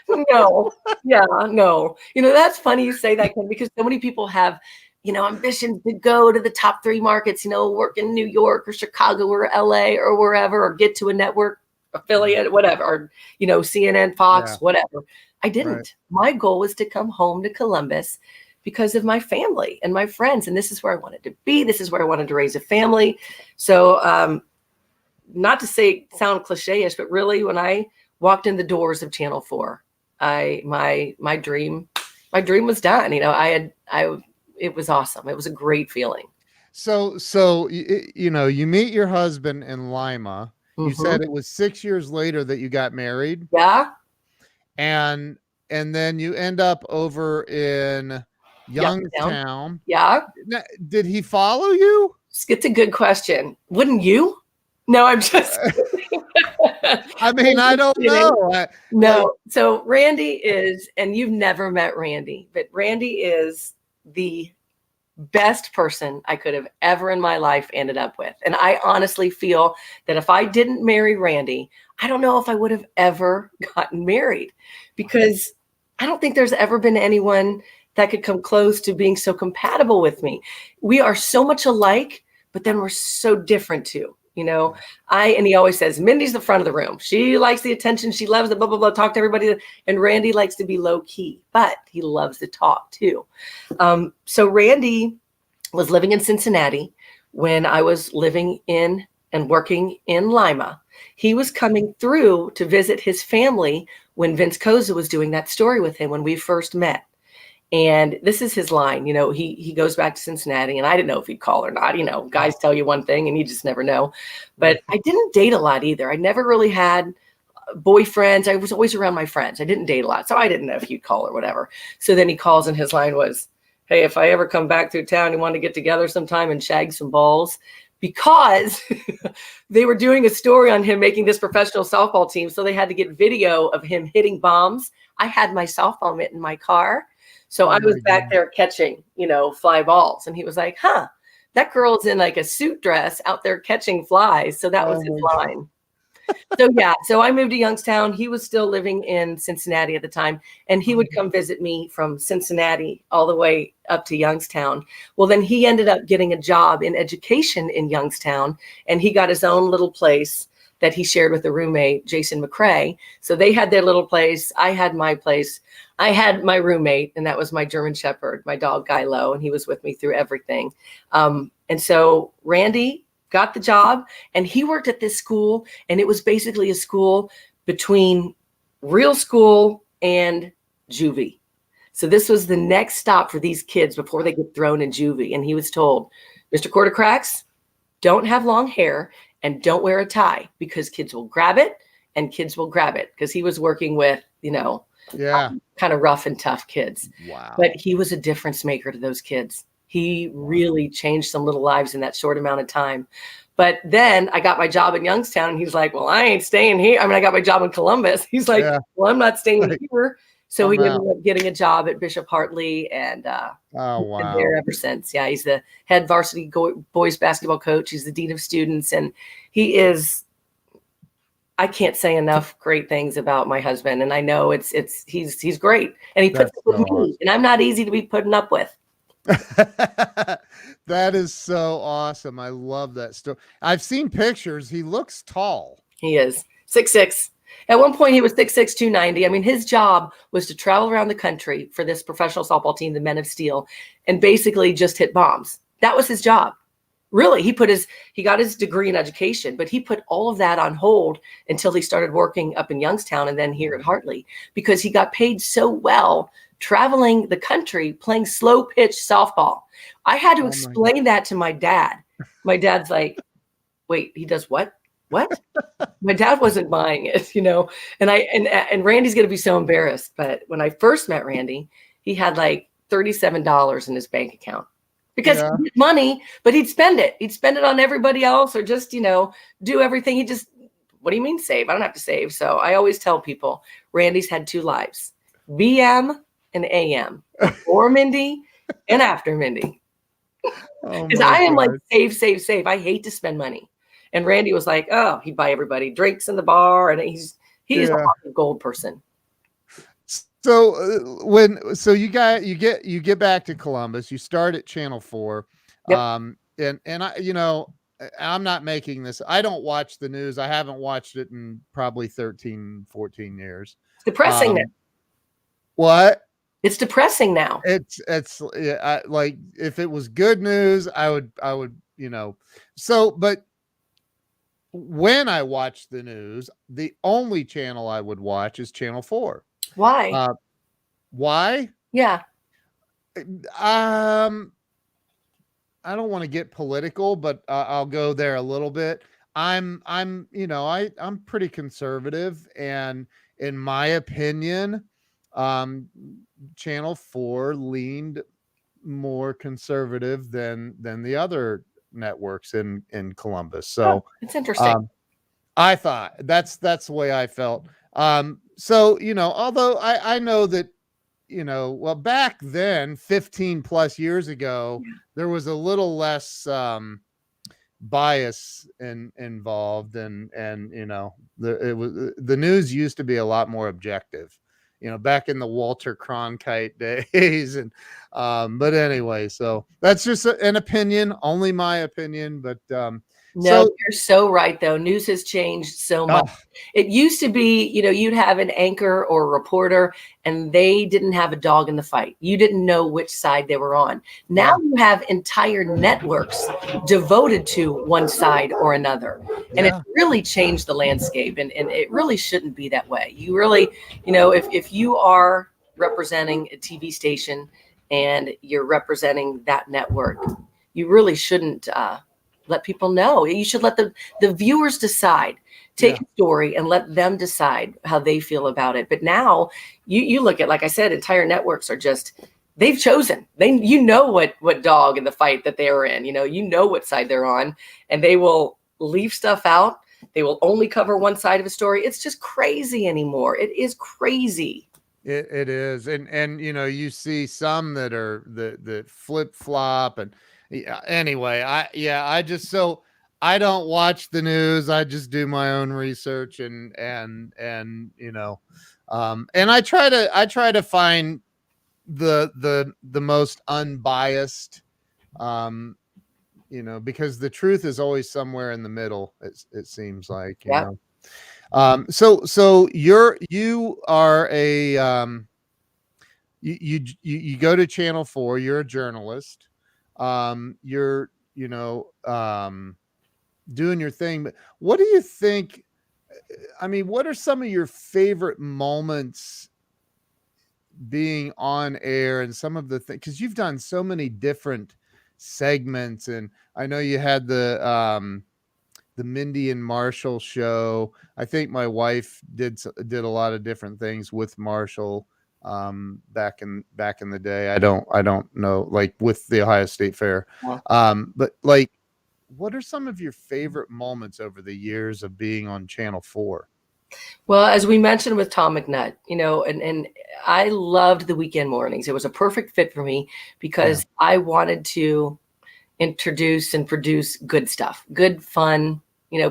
No. Yeah, no. That's funny you say that, Ken, because so many people have, ambitions to go to the top 3 markets, work in New York or Chicago or LA or wherever, or get to a network affiliate, whatever, or, CNN, Fox, whatever. I didn't. Right. My goal was to come home to Columbus because of my family and my friends. And this is where I wanted to be. This is where I wanted to raise a family. So, not to sound cliche-ish, but really when I walked in the doors of Channel 4, my dream was done. It was awesome. It was a great feeling. So, you meet your husband in Lima. You said it was 6 years later that you got married. Yeah. And then you end up over in Youngstown. Yeah. Now, did he follow you? It's a good question. Wouldn't you? No, I'm just. I mean, I don't know. No. So Randy is, and you've never met Randy, but Randy is the best person I could have ever in my life ended up with. And I honestly feel that if I didn't marry Randy, I don't know if I would have ever gotten married, because I don't think there's ever been anyone that could come close to being so compatible with me. We are so much alike, but then we're so different too. And he always says, Mindy's the front of the room. She likes the attention. She loves the blah, blah, blah, talk to everybody. And Randy likes to be low key, but he loves to talk too. So Randy was living in Cincinnati when I was living in and working in Lima. He was coming through to visit his family when Vince Koza was doing that story with him when we first met. And this is his line, he goes back to Cincinnati, and I didn't know if he'd call or not. Guys tell you one thing and you just never know. But I didn't date a lot either. I never really had boyfriends. I was always around my friends. I didn't date a lot. So I didn't know if he'd call or whatever. So then he calls, and his line was, hey, if I ever come back through town, you want to get together sometime and shag some balls? Because they were doing a story on him making this professional softball team. So they had to get video of him hitting bombs. I had my softball mitt in my car. So I was back there catching, fly balls. And he was like, that girl's in like a suit dress out there catching flies. So that was his line. So I moved to Youngstown. He was still living in Cincinnati at the time. And he would come visit me from Cincinnati all the way up to Youngstown. Well, then he ended up getting a job in education in Youngstown. And he got his own little place that he shared with a roommate, Jason McCrae. So they had their little place. I had my place. I had my roommate, and that was my German Shepherd, my dog, Gilo, and he was with me through everything. And so Randy got the job, and he worked at this school, and it was basically a school between real school and juvie. So this was the next stop for these kids before they get thrown in juvie. And he was told, Mr. Quarter Cracks, don't have long hair and don't wear a tie, because kids will grab it, and kids will grab it, because he was working with, kind of rough and tough kids. Wow. But he was a difference maker to those kids. He really changed some little lives in that short amount of time. But then I got my job in Youngstown, and he's like, well, I ain't staying here. I mean, I got my job in Columbus. He's like, well, I'm not staying here. So he ended up getting a job at Bishop Hartley, and been there ever since. Yeah, he's the head varsity boys basketball coach. He's the dean of students, and he is. I can't say enough great things about my husband, and I know he's great, and he puts up with me, and I'm not easy to be putting up with. That is so awesome. I love that story. I've seen pictures. He looks tall. He is 6'6". At one point, he was 6'6", 290. I mean, his job was to travel around the country for this professional softball team, the Men of Steel, and basically just hit bombs. That was his job. Really, he got his degree in education, but he put all of that on hold until he started working up in Youngstown and then here at Hartley, because he got paid so well traveling the country playing slow pitch softball. I had to explain that to my dad. My dad's like, wait, he does what? What? My dad wasn't buying it, and Randy's going to be so embarrassed. But when I first met Randy, he had like $37 in his bank account. Because he had money, but he'd spend it. He'd spend it on everybody else, or just, do everything. What do you mean save? I don't have to save. So I always tell people, Randy's had 2 lives, VM and AM, before Mindy and after Mindy. Because I am like, save. I hate to spend money. And Randy was like, oh, he'd buy everybody drinks in the bar. And he's a gold person. So you get back to Columbus, you start at Channel 4. Yep. And I'm not making this. I don't watch the news. I haven't watched it in probably 13, 14 years. It's depressing now. What? It's depressing now. It's like, if it was good news, I would, but when I watch the news, the only channel I would watch is Channel 4. Why? Why? Yeah. I don't want to get political, but I'll go there a little bit. I'm pretty conservative, and in my opinion, Channel 4 leaned more conservative than the other networks in Columbus. So it's interesting. I thought that's the way I felt. So, although I know that, well, back then, 15 plus years ago, there was a little less bias involved, and the news used to be a lot more objective, back in the Walter Cronkite days. And but anyway, so that's just an opinion, only my opinion. But no, you're so right, though. News has changed so much. It used to be, you'd have an anchor or a reporter, and they didn't have a dog in the fight. You didn't know which side they were on. Now you have entire networks devoted to one side or another. And it really changed the landscape. And it really shouldn't be that way. You really, if you are representing a TV station and you're representing that network, you really shouldn't let people know. You should let the viewers decide. Take a story and let them decide how they feel about it. But now you look at, like I said, entire networks are just, they've chosen. What dog in the fight that they are in. You know what side they're on, and they will leave stuff out. They will only cover one side of a story. It's just crazy anymore. It is crazy. It is. And you see some that are that flip flop. And anyway, I don't watch the news. I just do my own research, and I try to find the most unbiased, because the truth is always somewhere in the middle. It seems like, so you are a, you go to Channel 4, you're a journalist. You're, doing your thing, but what do you think? I mean, what are some of your favorite moments being on air, and some of the things, because you've done so many different segments, and I know you had the Mindy and Marshall show. I think my wife did a lot of different things with Marshall back in the day. I don't know, like with the Ohio State Fair. But like, what are some of your favorite moments over the years of being on Channel 4? Well, as we mentioned with Tom McNutt, and I loved the weekend mornings. It was a perfect fit for me because I wanted to introduce and produce good stuff, good fun.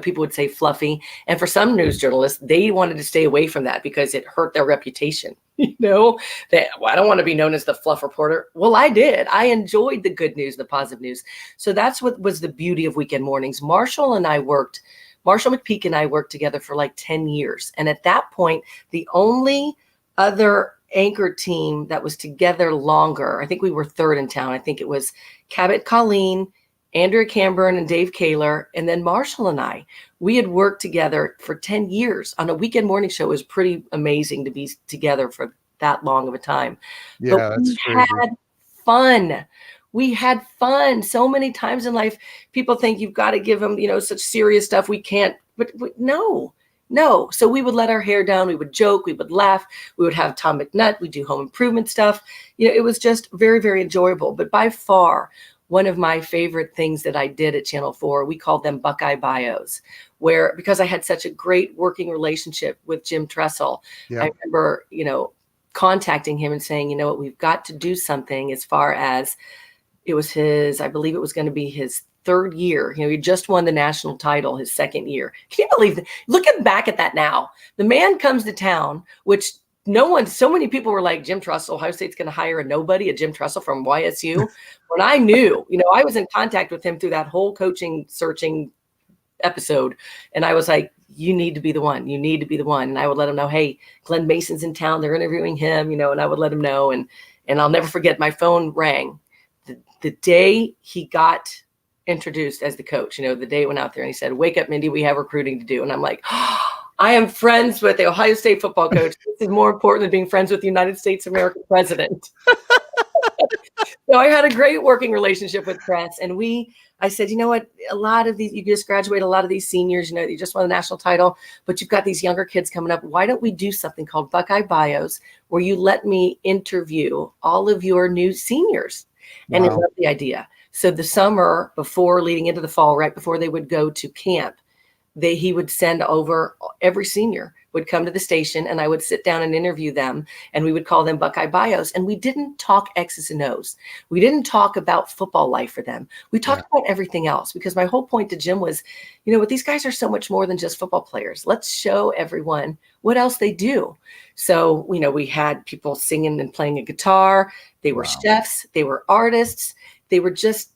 People would say fluffy. And for some news journalists, they wanted to stay away from that because it hurt their reputation. I don't want to be known as the fluff reporter. Well, I did. I enjoyed the good news, the positive news. So that's what was the beauty of weekend mornings. Marshall McPeak and I worked together for like 10 years. And at that point, the only other anchor team that was together longer, I think we were third in town. I think it was Cabot Colleen Andrea Camburn and Dave Kaler, and then Marshall and I. We had worked together for 10 years on a weekend morning show. It was pretty amazing to be together for that long of a time. Yeah, but that's we crazy. had fun. We had fun. So many times in life, people think you've got to give them, such serious stuff. We can't, but no. So we would let our hair down. We would joke. We would laugh. We would have Tom McNutt. We'd do home improvement stuff. It was just very, very enjoyable. But by far, one of my favorite things that I did at Channel 4, we called them Buckeye Bios, where because I had such a great working relationship with Jim Tressel, Yeah. I remember, contacting him and saying, we've got to do something as far as it was I believe it was going to be his third year. He just won the national title his second year. Can you believe that? Looking back at that now, the man comes to town, which so many people were like, Jim Tressel, Ohio State's going to hire a Jim Tressel from YSU. When I knew, I was in contact with him through that whole coaching searching episode. And I was like, you need to be the one. You need to be the one. And I would let him know, hey, Glenn Mason's in town. They're interviewing him, and I would let him know. And I'll never forget, my phone rang the day he got introduced as the coach, the day it went out there and he said, wake up, Mindy, we have recruiting to do. And I'm like, oh, I am friends with the Ohio State football coach. This is more important than being friends with the United States of America president. So I had a great working relationship with press. And I said, you know what, a lot of these, you just graduate a lot of these seniors, you just won the national title, but you've got these younger kids coming up. Why don't we do something called Buckeye Bios, where you let me interview all of your new seniors? And I love the idea. So the summer before, leading into the fall, right before they would go to camp, he would send over every senior would come to the station, and I would sit down and interview them, and we would call them Buckeye Bios. And we didn't talk X's and O's. We didn't talk about football life for them. We talked about everything else, because my whole point to Jim was, what these guys are so much more than just football players. Let's show everyone what else they do. So, we had people singing and playing a guitar. They were chefs. They were artists. They were just,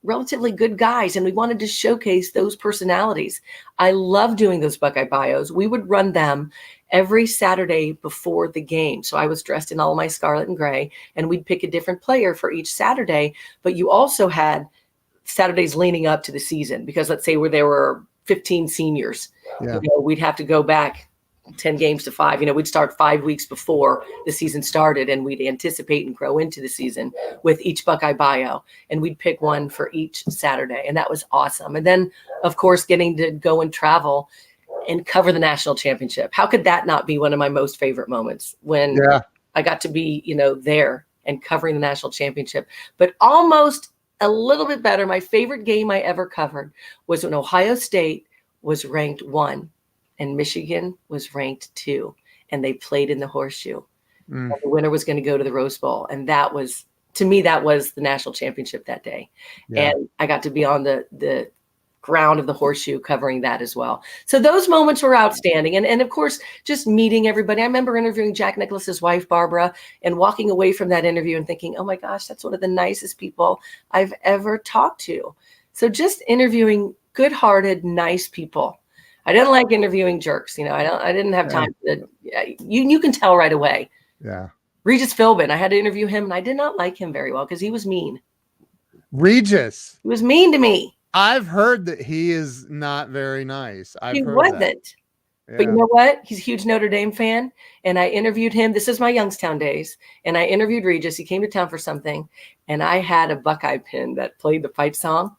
relatively good guys. And we wanted to showcase those personalities. I love doing those Buckeye Bios. We would run them every Saturday before the game. So I was dressed in all my scarlet and gray, and we'd pick a different player for each Saturday. But you also had Saturdays leading up to the season, because let's say where there were 15 seniors, we'd have to go back 10 games to 5. We'd start 5 weeks before the season started, and we'd anticipate and grow into the season with each Buckeye Bio, and we'd pick one for each Saturday. And that was awesome. And then, of course, getting to go and travel and cover the national championship. How could that not be one of my most favorite moments, when I got to be, there and covering the national championship? But almost a little bit better, my favorite game I ever covered was when Ohio State was ranked 1 and Michigan was ranked 2, and they played in the horseshoe. The winner was going to go to the Rose Bowl. And that was, to me, that was the national championship that day. And I got to be on the ground of the horseshoe covering that as well. So those moments were outstanding. And of course, just meeting everybody. I remember interviewing Jack Nicklaus's wife, Barbara, and walking away from that interview and thinking, oh my gosh, that's one of the nicest people I've ever talked to. So just interviewing good-hearted, nice people. I didn't like interviewing jerks. I didn't have time to, you can tell right away. Yeah. Regis Philbin, I had to interview him, and I did not like him very well because he was mean. Regis. He was mean to me. I've heard that he is not very nice. He wasn't. Yeah. But you know what? He's a huge Notre Dame fan. And I interviewed him. This is my Youngstown days. And I interviewed Regis. He came to town for something. And I had a Buckeye pin that played the fight song.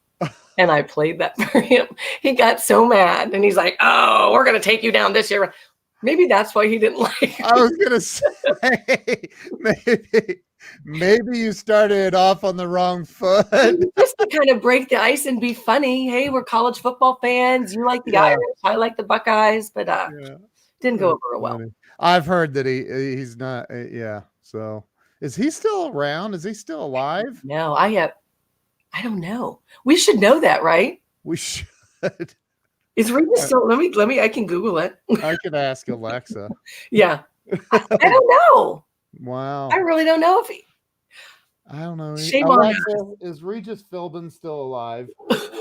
And I played that for him. He got so mad. And he's like, oh, we're going to take you down this year. Maybe that's why he didn't like me. I was going to say, maybe you started off on the wrong foot. Just to kind of break the ice and be funny. Hey, we're college football fans. You like the Irish. I like the Buckeyes. But didn't go over real well. I've heard that he's not. So is he still around? Is he still alive? No, I don't know. We should know that, right? We should. Is Regis still? Let me. I can Google it. I could ask Alexa. Yeah. I don't know. Wow. I really don't know if he. I don't know. Shame on us. Is Regis Philbin still alive?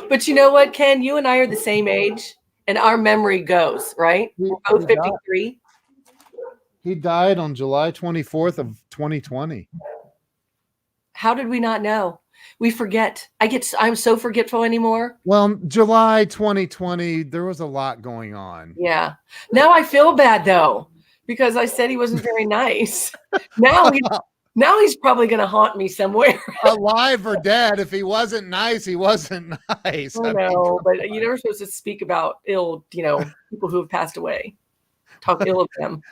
But you know what, Ken? You and I are the same age, and our memory goes, right? We're both 53. He died on July 24th of 2020. How did we not know? We forget. I'm so forgetful anymore. Well, July 2020, there was a lot going on. Yeah. Now I feel bad though, because I said he wasn't very nice. Now he's probably going to haunt me somewhere. Alive or dead. If he wasn't nice, he wasn't nice. I know, but you're never supposed to speak about ill, people who have passed away. Talk ill of them.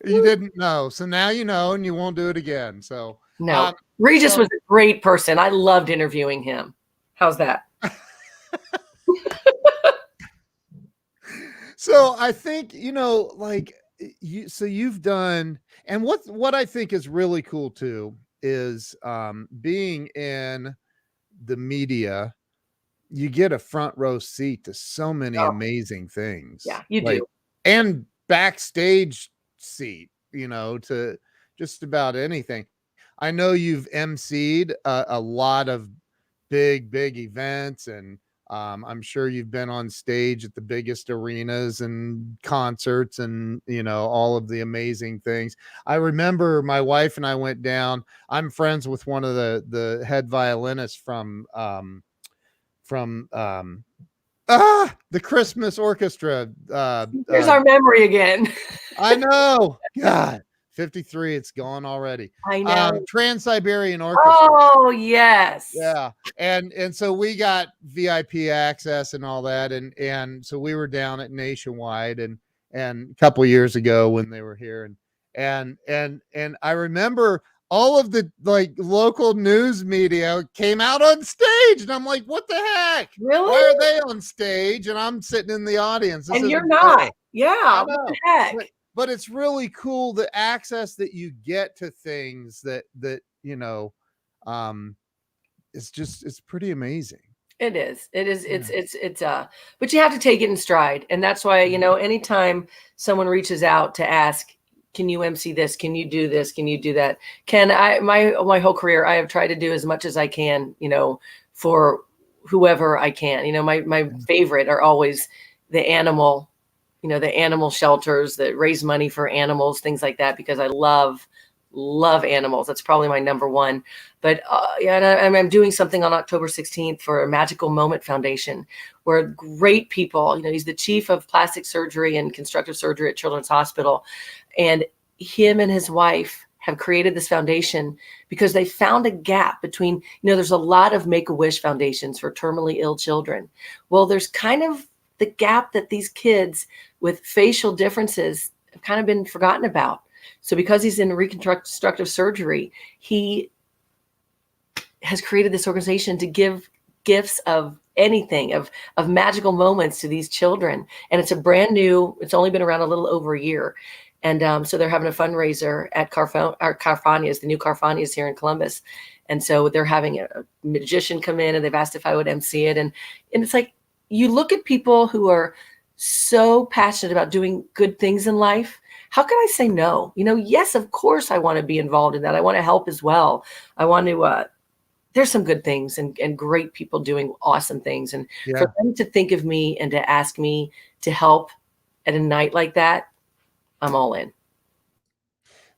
You didn't know. So now you know, and you won't do it again. So no, Regis was a great person. I loved interviewing him. How's that? So I think, you've done, and what I think is really cool too is being in the media, you get a front row seat to so many amazing things. Yeah, you do. And backstage seat, to just about anything. I know you've emceed a lot of big events, and I'm sure you've been on stage at the biggest arenas and concerts and, all of the amazing things. I remember my wife and I went down. I'm friends with one of the head violinists from the Christmas Orchestra. Here's our memory again. I know. God, 53. It's gone already. I know. Trans-Siberian Orchestra. Oh, yes. Yeah. And so we got VIP access and all that. And so we were down at Nationwide and a couple years ago when they were here. And I remember all of the local news media came out on stage, and I'm like, what the heck? Really? Why are they on stage? And I'm sitting in the audience. And you're not. Yeah. What the heck? But it's really cool, the access that you get to things that it's pretty amazing. It is. It's but you have to take it in stride. And that's why, anytime someone reaches out to ask, can you MC this? Can you do this? Can you do that? My whole career, I have tried to do as much as I can, for whoever I can. My favorite are always the animal shelters that raise money for animals, things like that, because I love animals. That's probably my number one. But and I'm doing something on October 16th for a Magical Moment Foundation, where great people, he's the chief of plastic surgery and constructive surgery at Children's Hospital. And him and his wife have created this foundation because they found a gap between, there's a lot of Make-A-Wish foundations for terminally ill children. Well, there's kind of the gap that these kids with facial differences have kind of been forgotten about. So because he's in reconstructive surgery, he has created this organization to give gifts of anything, of magical moments to these children. And it's it's only been around a little over a year. And so they're having a fundraiser at Carfania's, the new Carfania's here in Columbus. And so they're having a magician come in, and they've asked if I would MC it. And it's like, you look at people who are so passionate about doing good things in life. How can I say no? Yes, of course I want to be involved in that. I want to help as well. I want to, there's some good things and great people doing awesome things. And for them to think of me and to ask me to help at a night like that, I'm all in.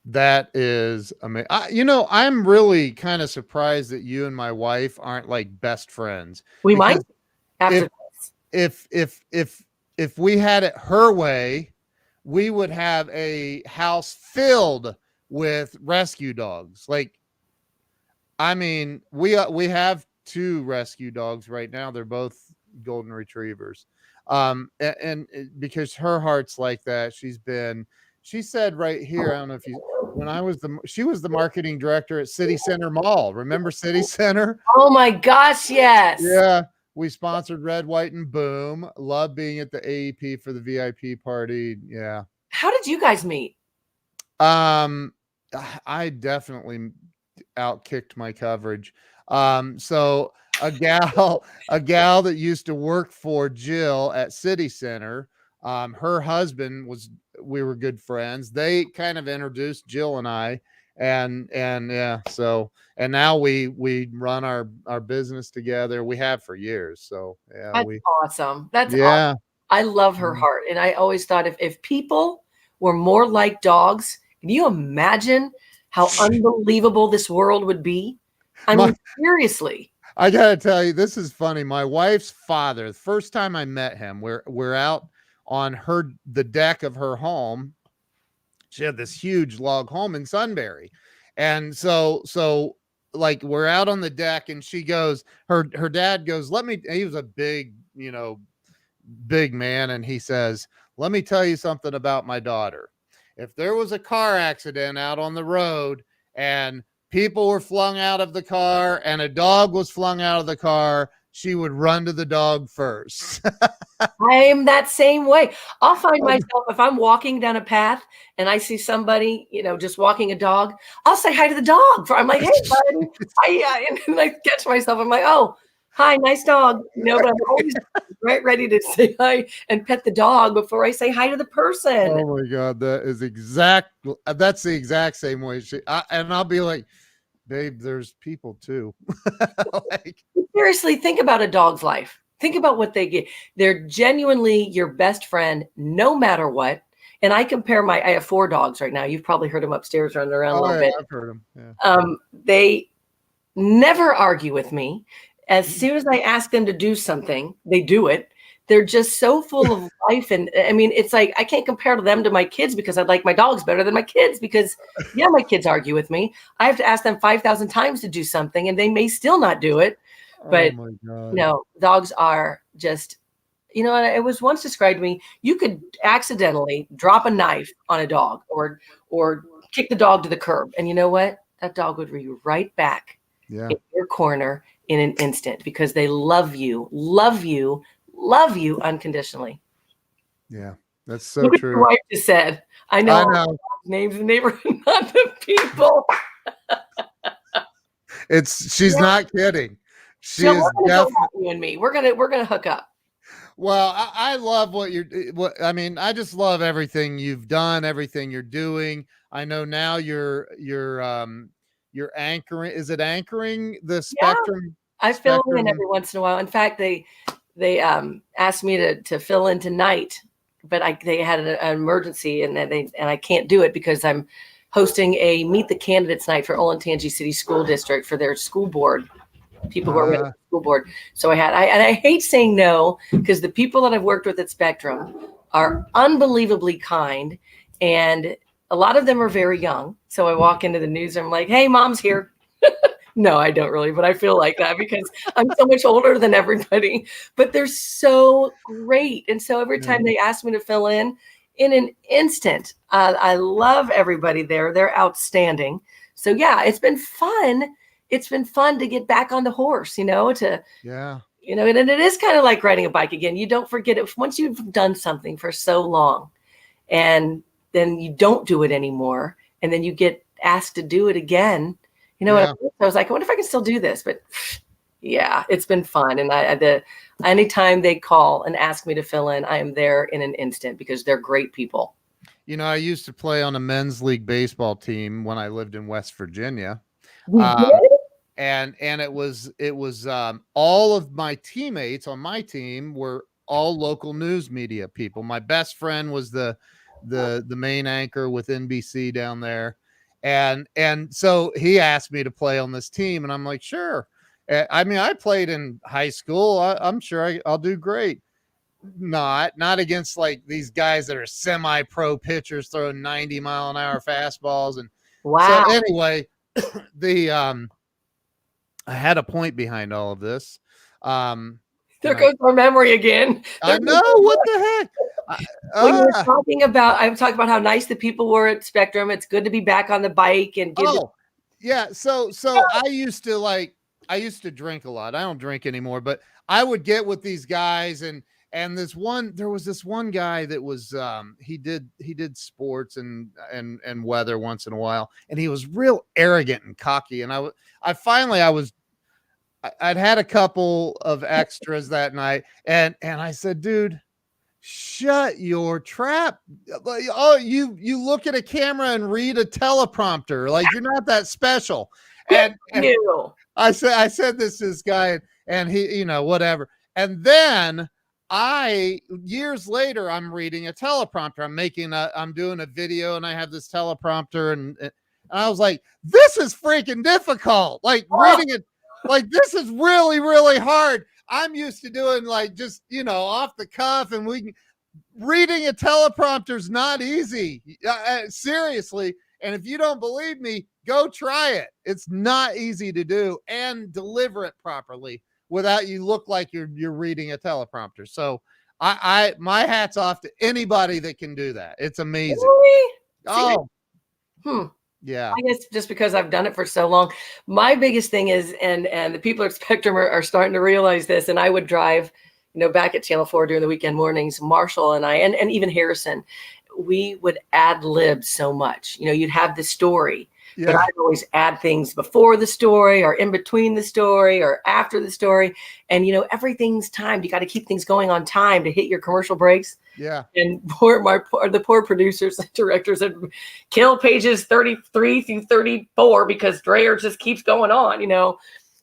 That is amazing. I'm really kind of surprised that you and my wife aren't like best friends. We might after if we had it her way, we would have a house filled with rescue dogs. We have 2 rescue dogs right now. They're both golden retrievers. And because her heart's like that, she said right here, I don't know if she was the marketing director at City Center Mall. Remember City Center? Oh my gosh, yes. Yeah. We sponsored Red, White, and Boom. Love being at the AEP for the VIP party. Yeah. How did you guys meet? I definitely outkicked my coverage. So a gal that used to work for Jill at City Center, her husband we were good friends. They kind of introduced Jill and I, and yeah, so, and now we run our business together. We have for years. So yeah, that's awesome. That's awesome. I love her Mm-hmm. heart. And I always thought if people were more like dogs, can you imagine how unbelievable this world would be? I mean, seriously. I gotta tell you, this is funny. My wife's father, the first time I met him, we're out on the deck of her home. She had this huge log home in Sunbury. And so like we're out on the deck and she goes, her dad goes, he was a big, big man. And he says, let me tell you something about my daughter. If there was a car accident out on the road and people were flung out of the car and a dog was flung out of the car, she would run to the dog first. I'm that same way. I'll find myself, if I'm walking down a path and I see somebody, just walking a dog, I'll say hi to the dog. I'm like, hey, buddy. And then I catch myself. I'm like, oh, hi, nice dog. But I'm always right ready to say hi and pet the dog before I say hi to the person. Oh my God. That's the exact same way. And I'll be like, babe, there's people too. Seriously, think about a dog's life. Think about what they get. They're genuinely your best friend, no matter what. And I have 4 dogs right now. You've probably heard them upstairs running around a little bit. I've heard them. Yeah. They never argue with me. As soon as I ask them to do something, they do it. They're just so full of life. And I mean, it's like, I can't compare them to my kids because I like my dogs better than my kids because my kids argue with me. I have to ask them 5,000 times to do something and they may still not do it. But oh my God. No, dogs are just, it was once described to me, you could accidentally drop a knife on a dog or kick the dog to the curb. And you know what? That dog would be right back in your corner in an instant because they love you unconditionally. Yeah, that's so Look true. What your wife just said. I know. Names the neighborhood, not the people. She's not kidding. She is definitely you and me. We're gonna hook up. Well, I love I just love everything you've done, everything you're doing. I know now you're anchoring. Is it anchoring the Spectrum? I fill in every once in a while. In fact, they asked me to fill in tonight, but they had an emergency and I can't do it because I'm hosting a Meet the Candidates night for Olentangy City School District for their school board. People who are with the school board. So I hate saying no because the people that I've worked with at Spectrum are unbelievably kind. And a lot of them are very young. So I walk into the newsroom, I'm like, hey, mom's here. No, I don't really, but I feel like that because I'm so much older than everybody, but they're so great. And so every time they ask me to fill in an instant, I love everybody there. They're outstanding. So yeah, it's been fun. It's been fun to get back on the horse, and it is kind of like riding a bike again. You don't forget it once you've done something for so long and then you don't do it anymore. And then you get asked to do it again. I was like, I wonder if I can still do this, but yeah, it's been fun. And anytime they call and ask me to fill in, I am there in an instant because they're great people. I used to play on a men's league baseball team when I lived in West Virginia. And it was all of my teammates on my team were all local news media people. My best friend was the main anchor with NBC down there. And so he asked me to play on this team and I'm like, sure. I mean, I played in high school. I'm sure I'll do great. Not against like these guys that are semi-pro pitchers throwing 90-mile-an-hour fastballs. And wow. So anyway, I had a point behind all of this. There goes our memory again. I know, what the heck? When you were talking about, I was talking about how nice the people were at Spectrum. It's good to be back on the bike and yeah. So I used to drink a lot. I don't drink anymore, but I would get with these guys and there was this one guy that was he did sports and weather once in a while, and he was real arrogant and cocky. And I'd had a couple of extras that night, and I said, dude, shut your trap. Oh, you look at a camera and read a teleprompter. Like, you're not that special. And I said this to this guy, and he, whatever. And then years later, I'm reading a teleprompter. I'm doing a video, and I have this teleprompter, and I was like, this is freaking difficult. Like reading it. Like, this is really, really hard. I'm used to doing like just, off the cuff, and reading a teleprompter is not easy. Seriously. And if you don't believe me, go try it. It's not easy to do and deliver it properly without you look like you're reading a teleprompter. So my hat's off to anybody that can do that. It's amazing. Really? Oh, Hmm. yeah. I guess just because I've done it for so long, my biggest thing is, and the people at Spectrum are starting to realize this. And I would drive, back at Channel 4 during the weekend mornings, Marshall and I, and even Harrison, we would ad lib so much. You'd have the story, but I'd always add things before the story or in between the story or after the story. And, everything's timed. You got to keep things going on time to hit your commercial breaks. Yeah. And the poor producers and directors had kill pages 33 through 34 because Drayer just keeps going on,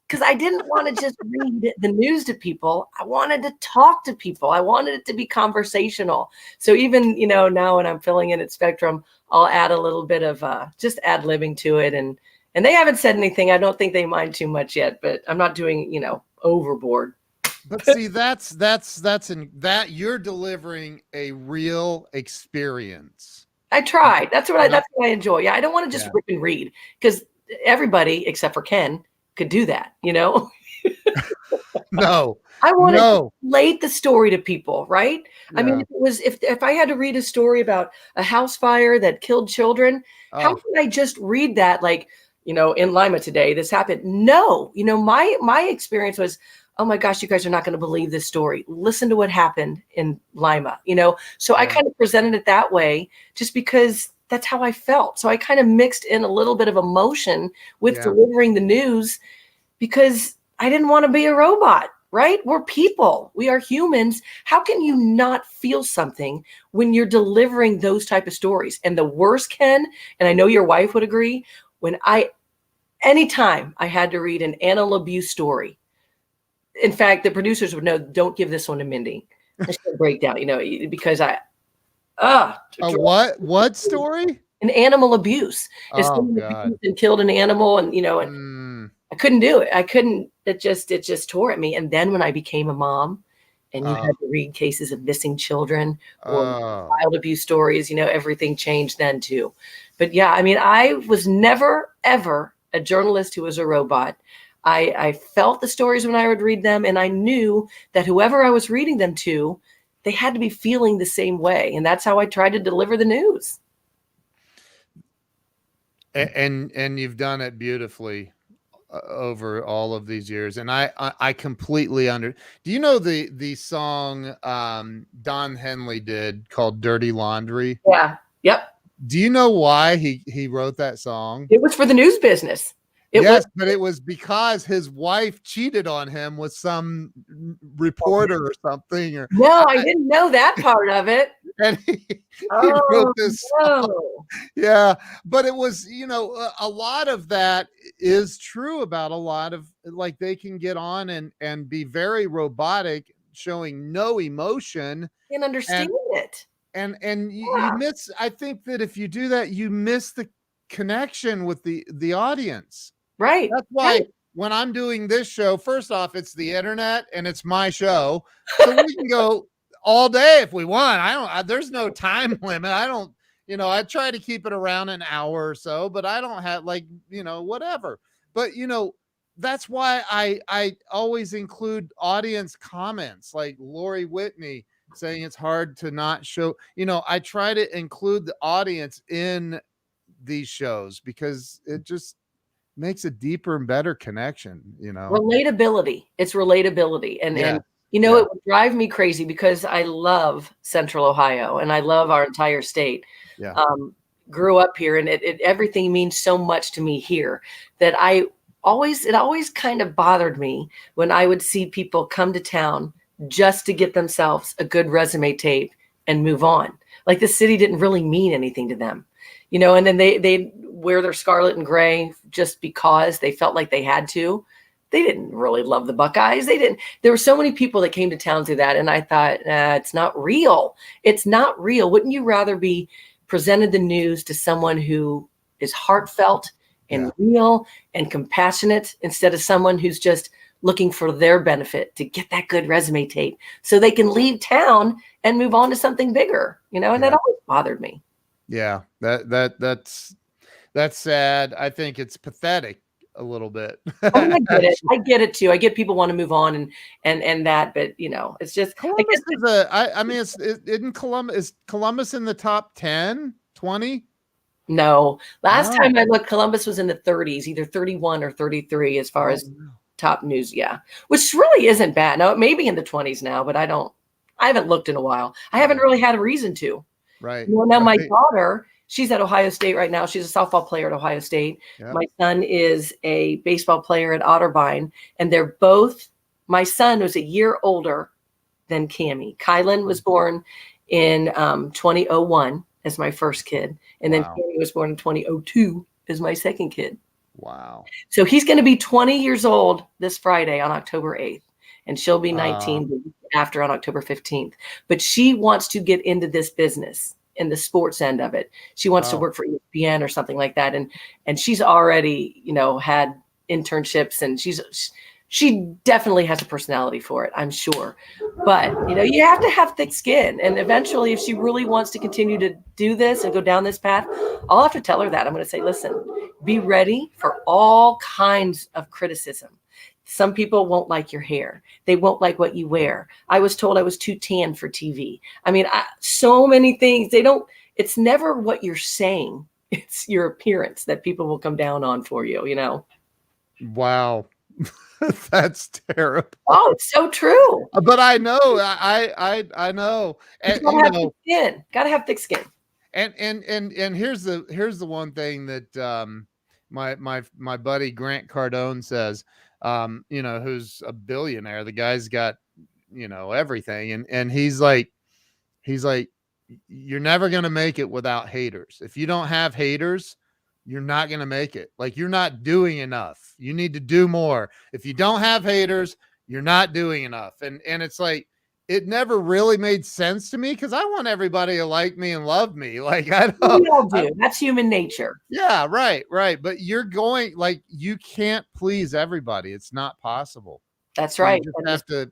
because I didn't want to just read the news to people. I wanted to talk to people. I wanted it to be conversational. So even, now when I'm filling in at Spectrum, I'll add a little bit of just ad-libbing to it. And they haven't said anything. I don't think they mind too much yet, but I'm not doing, overboard. But see, that's in that you're delivering a real experience. I tried. That's what I enjoy. Yeah. I don't want to just rip and read, because everybody except for Ken could do that, No. I want to relate the story to people, right? Yeah. I mean, if I had to read a story about a house fire that killed children, how can I just read that like, in Lima today, this happened? No, my experience was, oh my gosh, you guys are not going to believe this story. Listen to what happened in Lima, So I kind of presented it that way just because that's how I felt. So I kind of mixed in a little bit of emotion with delivering the news, because I didn't want to be a robot, right? We're people. We are humans. How can you not feel something when you're delivering those type of stories? And the worst, Ken, and I know your wife would agree, anytime I had to read an animal abuse story, in fact, the producers would know, don't give this one to Mindy. I should break down, because what story? An animal abuse. If someone abused and killed an animal, and I couldn't do it. I couldn't. It just tore at me. And then when I became a mom, and you had to read cases of missing children or child abuse stories, everything changed then too. But yeah, I mean, I was never ever a journalist who was a robot. I felt the stories when I would read them, and I knew that whoever I was reading them to, they had to be feeling the same way. And that's how I tried to deliver the news. And you've done it beautifully over all of these years. And I completely do you know the song Don Henley did called Dirty Laundry? Yeah. Yep. Do you know why he wrote that song? It was for the news business. But it was because his wife cheated on him with some reporter or something. I didn't know that part of it. And he wrote this song. Yeah, but it was, a lot of that is true about a lot of, like, they can get on and be very robotic, showing no emotion. And understand it. And you miss, I think that if you do that, you miss the connection with the audience. Right. That's why when I'm doing this show, first off, it's the internet and it's my show. So we can go all day if we want. There's no time limit. I try to keep it around an hour or so, but I don't have whatever. But, that's why I always include audience comments, like Lori Whitney saying it's hard to not show, I try to include the audience in these shows because it just makes a deeper and better connection, relatability. It's relatability. And it would drive me crazy because I love Central Ohio and I love our entire state. Yeah. Grew up here, and everything means so much to me here that it always kind of bothered me when I would see people come to town just to get themselves a good resume tape and move on. Like the city didn't really mean anything to them, and then they wear their scarlet and gray just because they felt like they had to. They didn't really love the Buckeyes. There were so many people that came to town through that. And I thought, it's not real. It's not real. Wouldn't you rather be presented the news to someone who is heartfelt and real and compassionate instead of someone who's just looking for their benefit to get that good resume tape so they can leave town and move on to something bigger, and that always bothered me. Yeah, that's sad. I think it's pathetic a little bit. Oh, I get it. I get it too. I get people want to move on and that, but it's just Columbus isn't Columbus, is Columbus in the top 10, 20? No. Last time I looked, Columbus was in the 30s, either 31 or 33 as far as top news. Yeah. Which really isn't bad. No, it may be in the 20s now, but I haven't looked in a while. I haven't really had a reason to. Right. Now my daughter, she's at Ohio State right now. She's a softball player at Ohio State. Yep. My son is a baseball player at Otterbein, and they're both, my son was a year older than Cammie. Kylan was born in 2001 as my first kid, and then Cammie was born in 2002 as my second kid. Wow. So he's going to be 20 years old this Friday on October 8th, and she'll be 19 after on October 15th. But she wants to get into this business in the sports end of it. She wants to work for ESPN or something like that. And she's already, had internships, and she definitely has a personality for it, I'm sure. But, you have to have thick skin. And eventually, if she really wants to continue to do this and go down this path, I'll have to tell her that. I'm going to say, listen, be ready for all kinds of criticism. Some people won't like your hair. They won't like what you wear. I was told I was too tan for TV. I mean, so many things. It's never what you're saying. It's your appearance that people will come down on for you, Wow. That's terrible. Oh, it's so true. But I know, I know. And, gotta have thick skin. And here's the one thing that my buddy Grant Cardone says, who's a billionaire. The guy's got, everything. And he's like, you're never going to make it without haters. If you don't have haters, you're not going to make it. Like, you're not doing enough. You need to do more. If you don't have haters, you're not doing enough. And it's like, it never really made sense to me, because I want everybody to like me and love me. Like, I don't. We all do. That's human nature. Yeah, right. But you can't please everybody. It's not possible. That's right. You just have to.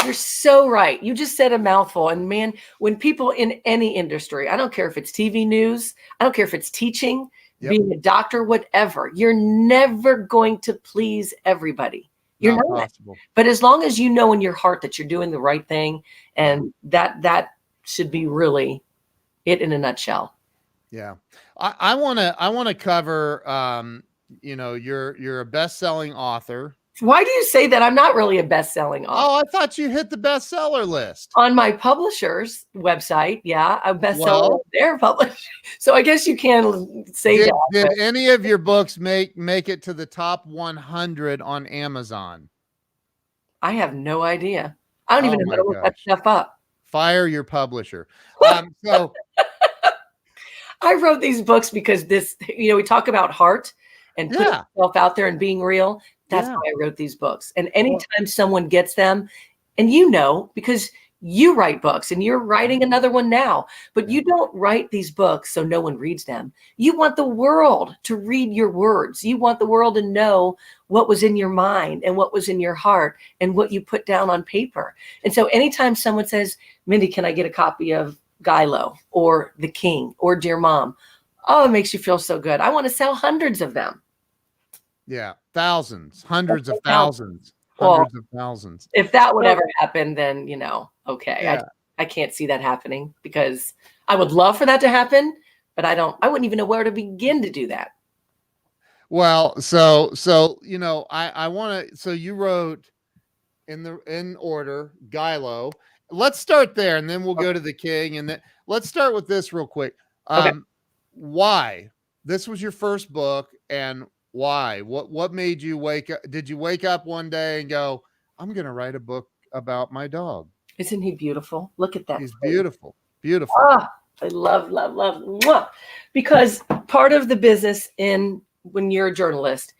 You're so right. You just said a mouthful. And man, when people in any industry, I don't care if it's TV news, I don't care if it's teaching, being a doctor, whatever, you're never going to please everybody. You're not possible. But as long as you know in your heart that you're doing the right thing, and that should be really it in a nutshell. Yeah. I want to cover, you're a best-selling author. Why do you say that? I'm not really a best-selling author. Oh, I thought you hit the bestseller list. On my publisher's website, a bestseller they're published. So I guess you can say that. Did any of your books make it to the top 100 on Amazon? I have no idea. I don't even know how to look that stuff up. Fire your publisher. So I wrote these books because we talk about heart and putting yourself out there and being real. That's why I wrote these books. And anytime someone gets them, and because you write books and you're writing another one now, but you don't write these books so no one reads them. You want the world to read your words. You want the world to know what was in your mind and what was in your heart and what you put down on paper. And so anytime someone says, Mindy, can I get a copy of Gilo or The King or Dear Mom? Oh, it makes you feel so good. I want to sell hundreds of them. Yeah, thousands, hundreds of thousands, hundreds of thousands. If that would ever happen, then, okay. Yeah. I can't see that happening, because I would love for that to happen, but I wouldn't even know where to begin to do that. Well, so I want to, so you wrote in order, Gilo. Let's start there, and then we'll go to The King, and then let's start with this real quick. Why? This was your first book, and why? What made you wake up? Did you wake up one day and go, I'm going to write a book about my dog? Isn't he beautiful? Look at that. He's beautiful. Beautiful. I love. Mwah. Because part of the business when you're a journalist,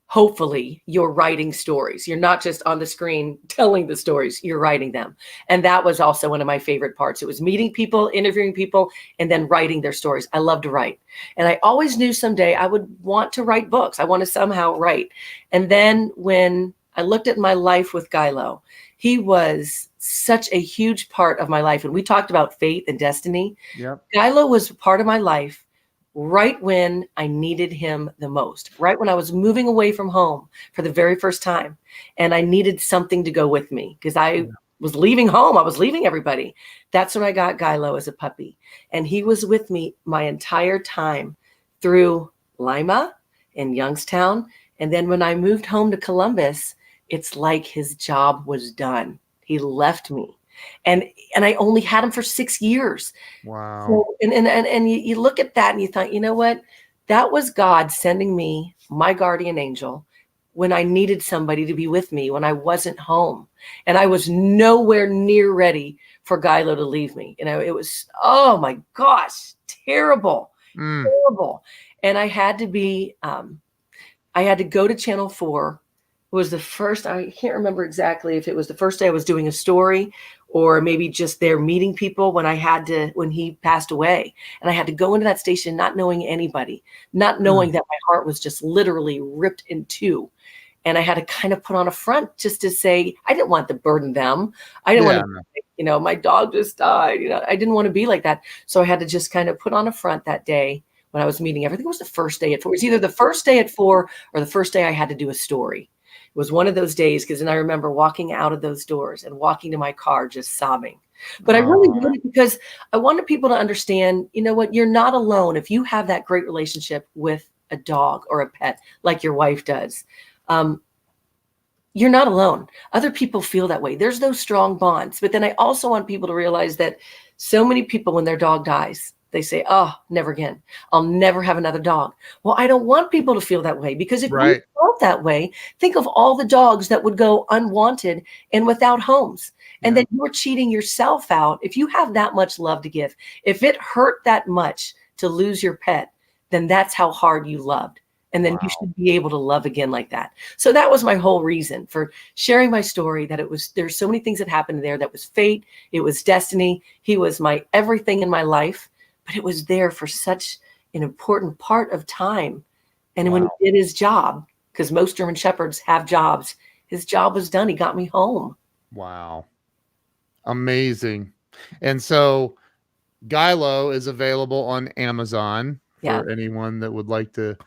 hopefully you're writing stories. You're not just on the screen telling the stories, you're writing them. And that was also one of my favorite parts. It was meeting people, interviewing people, and then writing their stories. I love to write. And I always knew someday I would want to write books. I want to somehow write. And then when I looked at my life with Gilo, he was such a huge part of my life. And we talked about fate and destiny. Yep. Gilo was part of my life right when I needed him the most, right when I was moving away from home for the very first time. And I needed something to go with me because I was leaving home. I was leaving everybody. That's when I got Gilo as a puppy. And he was with me my entire time through Lima and Youngstown. And then when I moved home to Columbus, it's like his job was done. He left me. And I only had him for 6 years. Wow. So, and you look at that and you thought, you know what? That was God sending me my guardian angel when I needed somebody to be with me when I wasn't home. And I was nowhere near ready for Gilo to leave me. You know, it was, oh my gosh, terrible, terrible. And I had to be, I had to go to Channel 4. It was the first, I can't remember exactly if it was the first day I was doing a story or maybe just there meeting people when he passed away. And I had to go into that station not knowing anybody, not knowing that my heart was just literally ripped in two. And I had to kind of put on a front just to say, I didn't want to burden them. I didn't want to, you know, my dog just died. You know, I didn't want to be like that. So I had to just kind of put on a front that day when I was meeting everything. It was the first day at 4. It was either the first day at 4 or the first day I had to do a story. It was one of those days because then I remember walking out of those doors and walking to my car just sobbing. But I really did it because I wanted people to understand, you know what, you're not alone. If you have that great relationship with a dog or a pet like your wife does, you're not alone. Other people feel that way. There's those strong bonds. But then I also want people to realize that so many people, when their dog dies, they say, oh, never again. I'll never have another dog. Well, I don't want people to feel that way because if you felt that way, think of all the dogs that would go unwanted and without homes. And then you're cheating yourself out. If you have that much love to give, if it hurt that much to lose your pet, then that's how hard you loved. And then you should be able to love again like that. So that was my whole reason for sharing my story, that there's so many things that happened there. That was fate. It was destiny. He was my everything in my life. But it was there for such an important part of time. And when he did his job, because most German Shepherds have jobs, his job was done. He got me home. Wow. Amazing. And so Gilo is available on Amazon for anyone that would like to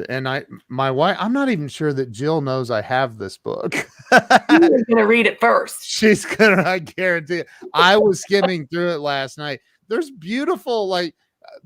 and my wife, I'm not even sure that Jill knows I have this book. She's going to read it first. She's going to, I guarantee it. I was skimming through it last night. There's beautiful, like,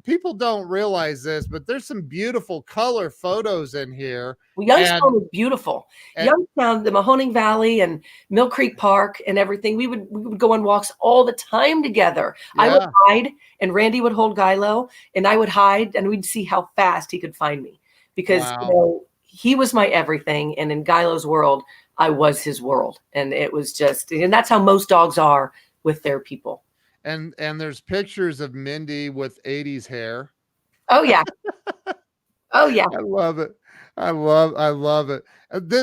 people don't realize this, but there's some beautiful color photos in here. Well, Youngstown was beautiful. Youngstown, the Mahoning Valley and Mill Creek Park and everything. We would go on walks all the time together. I would hide and Randy would hold Gilo and I would hide and we'd see how fast he could find me because you know, he was my everything. And in Gilo's world, I was his world. And it was just, and that's how most dogs are with their people. And there's pictures of Mindy with 80s hair. Oh yeah. Oh yeah. I love it. I love it.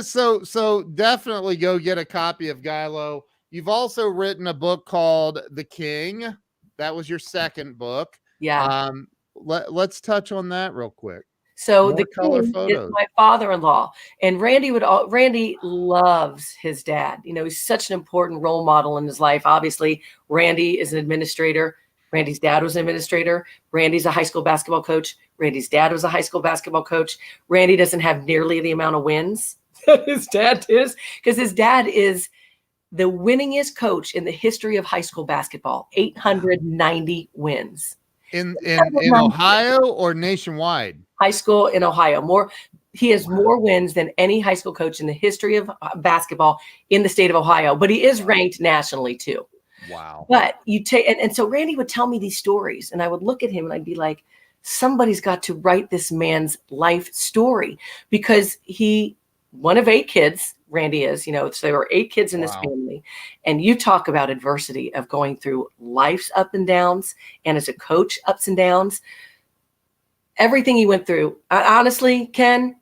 So definitely go get a copy of Gilo. You've also written a book called The King. That was your second book. Yeah. Let's touch on that real quick. So the color photos is my father-in-law, and Randy loves his dad. You know, he's such an important role model in his life. Obviously, Randy is an administrator. Randy's dad was an administrator. Randy's a high school basketball coach. Randy's dad was a high school basketball coach. Randy doesn't have nearly the amount of wins that his dad is, because his dad is the winningest coach in the history of high school basketball. 890 wins. In Ohio or nationwide? High school in Ohio. He has more wins than any high school coach in the history of basketball in the state of Ohio, but he is ranked nationally too. Wow. But you take, and so Randy would tell me these stories and I would look at him and I'd be like, somebody's got to write this man's life story, because one of 8 kids, Randy is, you know, so there were 8 kids in this family. And you talk about adversity of going through life's up and downs. And as a coach, ups and downs, everything he went through. Honestly, Ken,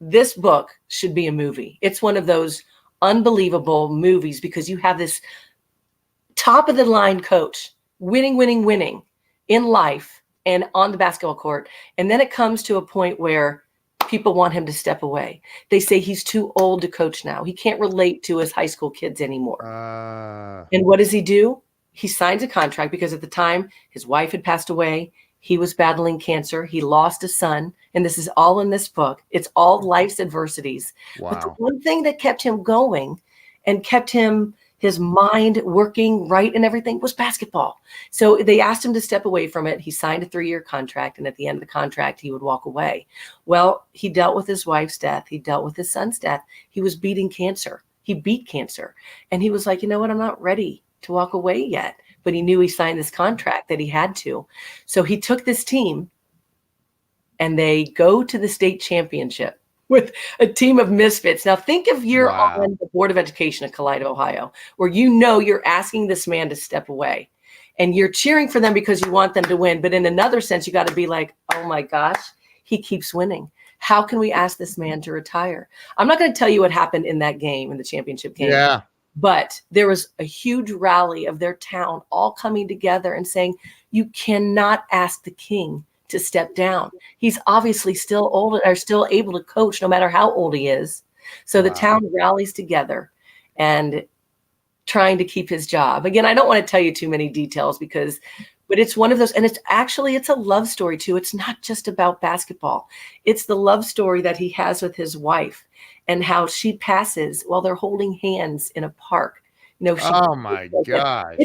this book should be a movie. It's one of those unbelievable movies because you have this top of the line coach winning in life and on the basketball court. And then it comes to a point where people want him to step away. They say he's too old to coach now. He can't relate to his high school kids anymore. And what does he do? He signs a contract because at the time his wife had passed away. He was battling cancer. He lost a son. And this is all in this book. It's all life's adversities. Wow. But the one thing that kept him going and kept his mind working right and everything was basketball. So they asked him to step away from it. He signed a 3-year contract. And at the end of the contract, he would walk away. Well, he dealt with his wife's death. He dealt with his son's death. He was beating cancer. He beat cancer. And he was like, you know what? I'm not ready to walk away yet. But he knew he signed this contract that he had to. So he took this team and they go to the state championship with a team of misfits. Now think if you're on the Board of Education of Kalida, Ohio, where you're asking this man to step away and you're cheering for them because you want them to win. But in another sense, you got to be like, oh my gosh, he keeps winning. How can we ask this man to retire? I'm not going to tell you what happened in that game, in the championship game. Yeah. But there was a huge rally of their town all coming together and saying, you cannot ask the king to step down. He's obviously still old or still able to coach no matter how old he is. So the town rallies together and trying to keep his job. Again, I don't want to tell you too many details but it's one of those, and it's a love story too. It's not just about basketball. It's the love story that he has with his wife and how she passes while they're holding hands in a park. Oh my gosh.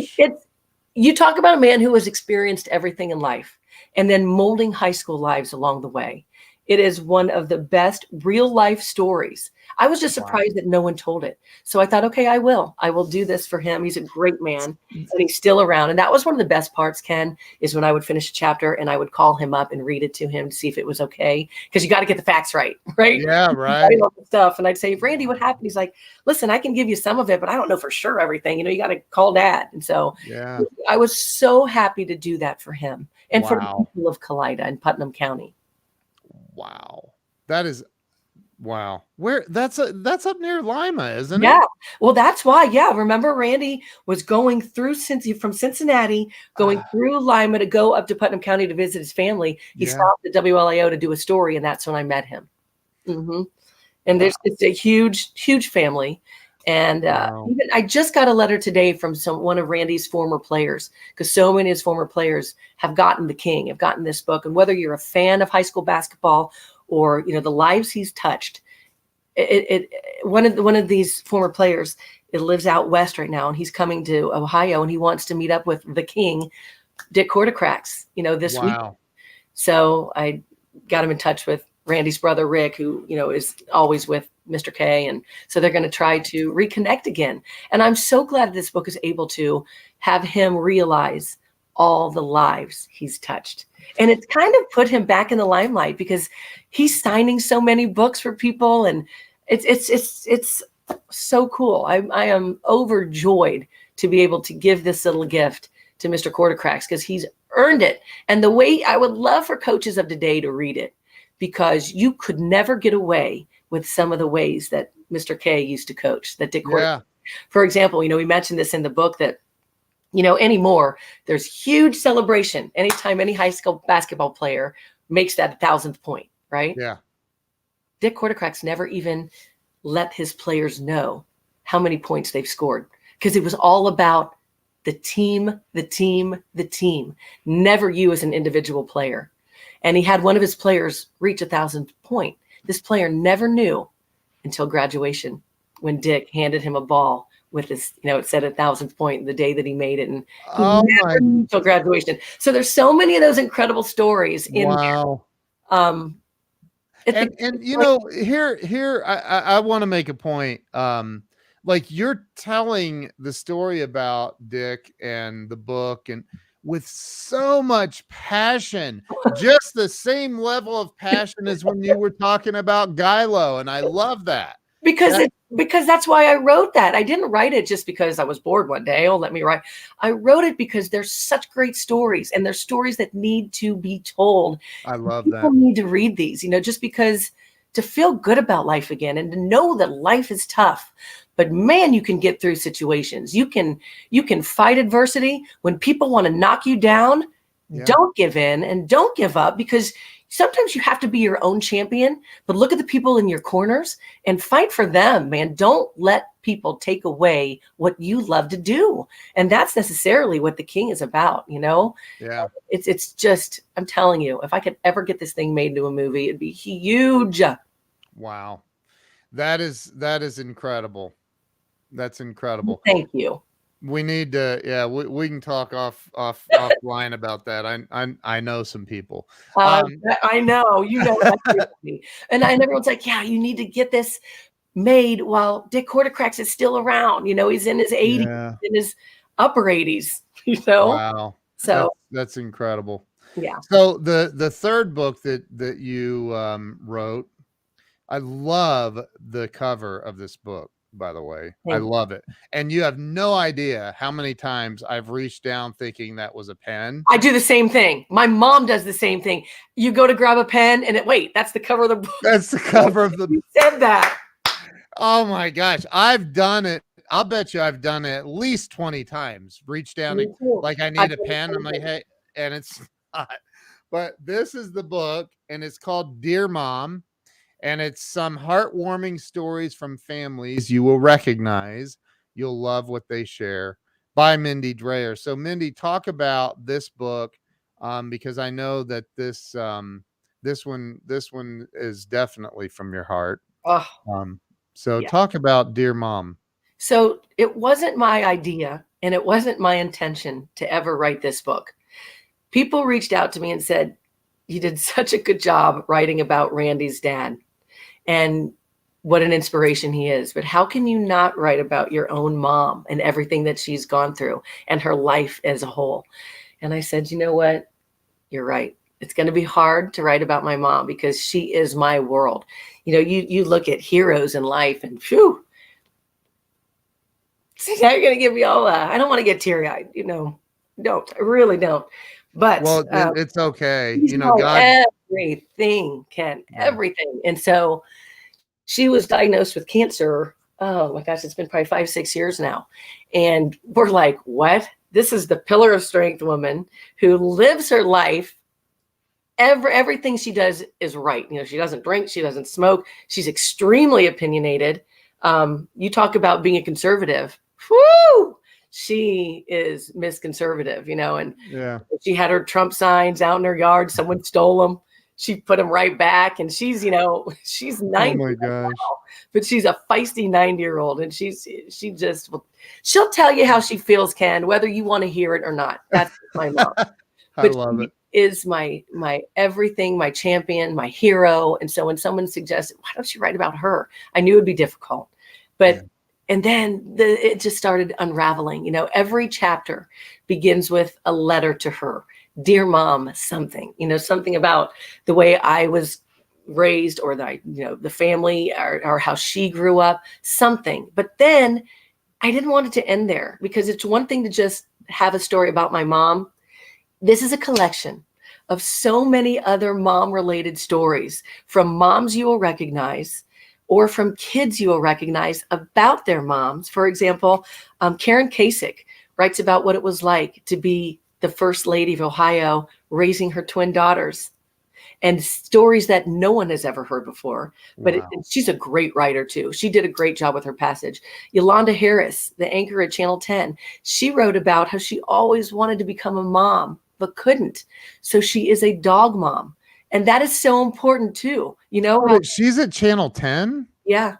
You talk about a man who has experienced everything in life and then molding high school lives along the way. It is one of the best real life stories. I was just surprised that no one told it. So I thought, okay, I will do this for him. He's a great man and he's still around. And that was one of the best parts, Ken, is when I would finish a chapter and I would call him up and read it to him to see if it was okay. Because you got to get the facts right? Yeah, right. All the stuff. And I'd say, Randy, what happened? He's like, listen, I can give you some of it, but I don't know for sure everything. You got to call Dad. And so I was so happy to do that for him and for the people of Kalida and Putnam County. Wow. That is wow. Where that's up near Lima, isn't it? Yeah. Well, that's why. Yeah. Remember Randy was going through from Cincinnati, going through Lima to go up to Putnam County to visit his family. He stopped at WLIO to do a story, and that's when I met him. Mm-hmm. And it's a huge, huge family. And even I just got a letter today from one of Randy's former players, because so many of his former players have gotten this book. And whether you're a fan of high school basketball or the lives he's touched, one of these former players, it lives out west right now, and he's coming to Ohio, and he wants to meet up with the king, Dick Kortokrax, this week. So I got him in touch with Randy's brother, Rick, who, is always with Mr. K. And so they're going to try to reconnect again. And I'm so glad this book is able to have him realize all the lives he's touched. And it's kind of put him back in the limelight because he's signing so many books for people. And it's so cool. I am overjoyed to be able to give this little gift to Mr. Kortokrax because he's earned it. And the way I would love for coaches of today to read it, because you could never get away with some of the ways that Mr. K used to coach, that Dick Kortokrax. For example, we mentioned this in the book that, anymore, there's huge celebration anytime any high school basketball player makes that 1,000th point, right? Yeah. Dick Kortokrax never even let his players know how many points they've scored because it was all about the team, never you as an individual player. And he had one of his players reach 1,000th point. This player never knew until graduation when Dick handed him a ball with his, it said 1,000th point the day that he made it. And never knew until graduation. So there's so many of those incredible stories in there. Here I want to make a point. Like you're telling the story about Dick and the book and with so much passion, just the same level of passion as when you were talking about Gilo. And I love that. Because that's why I wrote that. I didn't write it just because I was bored one day. Oh, let me write. I wrote it because there's such great stories and there's stories that need to be told. I love People need to read these, just because to feel good about life again and to know that life is tough. But man, you can get through situations. You can fight adversity. When people want to knock you down, don't give in and don't give up, because sometimes you have to be your own champion. But look at the people in your corners and fight for them, man. Don't let people take away what you love to do. And that's necessarily what The King is about, you know? Yeah. It's just, I'm telling you, if I could ever get this thing made into a movie, it'd be huge. Wow. That is incredible. That's incredible. Thank you. We need to, we can talk offline about that. I know some people. I know, you know, that's me. And everyone's like, yeah, you need to get this made while Dick Hortocrax is still around. You know, he's in his 80s, in his upper 80s, you know? Wow. So that's incredible. Yeah. So the third book that you wrote, I love the cover of this book, by the way. I love it. And you have no idea how many times I've reached down thinking that was a pen. I do the same thing. My mom does the same thing. You go to grab a pen and wait, that's the cover of the book. That's the cover of the book. You said that. Oh my gosh. I've done it. I'll bet you I've done it at least 20 times. Reach down like I need a pen. I'm like, hey, and it's not. But this is the book, and it's called Dear Mom. And it's some heartwarming stories from families you will recognize. You'll love what they share, by Mindy Drayer. So Mindy, talk about this book, because I know that this one is definitely from your heart. So talk about Dear Mom. So it wasn't my idea, and it wasn't my intention to ever write this book. People reached out to me and said, you did such a good job writing about Randy's dad and what an inspiration he is. But how can you not write about your own mom and everything that she's gone through and her life as a whole? And I said, you know what? You're right. It's going to be hard to write about my mom because she is my world. You know, you look at heroes in life and phew. See, now you're going to give me all I don't want to get teary-eyed, you know. Don't. I really don't. But well, it's okay. You know, God, everything, Ken, everything. And so she was diagnosed with cancer. Oh my gosh, it's been probably 5-6 years now. And we're like, what? This is the pillar of strength woman who lives her life. Everything she does is right. You know, she doesn't drink, she doesn't smoke. She's extremely opinionated. You talk about being a conservative. Whoo! She is Miss Conservative, you know, and she had her Trump signs out in her yard. Someone stole them. She put them right back, and she's, you know, she's 90. Oh my gosh. Now, but she's a feisty 90-year-old, and she'll tell you how she feels, Ken, whether you want to hear it or not. That's my mom. I love it. Is my everything, my champion, my hero. And so when someone suggested, why don't you write about her? I knew it'd be difficult, but and then it just started unraveling. You know, every chapter begins with a letter to her. Dear Mom, something, you know, something about the way I was raised or the family or how she grew up, something. But then I didn't want it to end there, because it's one thing to just have a story about my mom. This is a collection of so many other mom-related stories from moms you will recognize or from kids you will recognize about their moms. For example, Karen Kasich writes about what it was like to be the First Lady of Ohio, raising her twin daughters, and stories that no one has ever heard before. But she's a great writer too. She did a great job with her passage. Yolanda Harris, the anchor at Channel 10, she wrote about how she always wanted to become a mom, but couldn't. So she is a dog mom. And that is so important too. You know, she's at Channel 10. Yeah.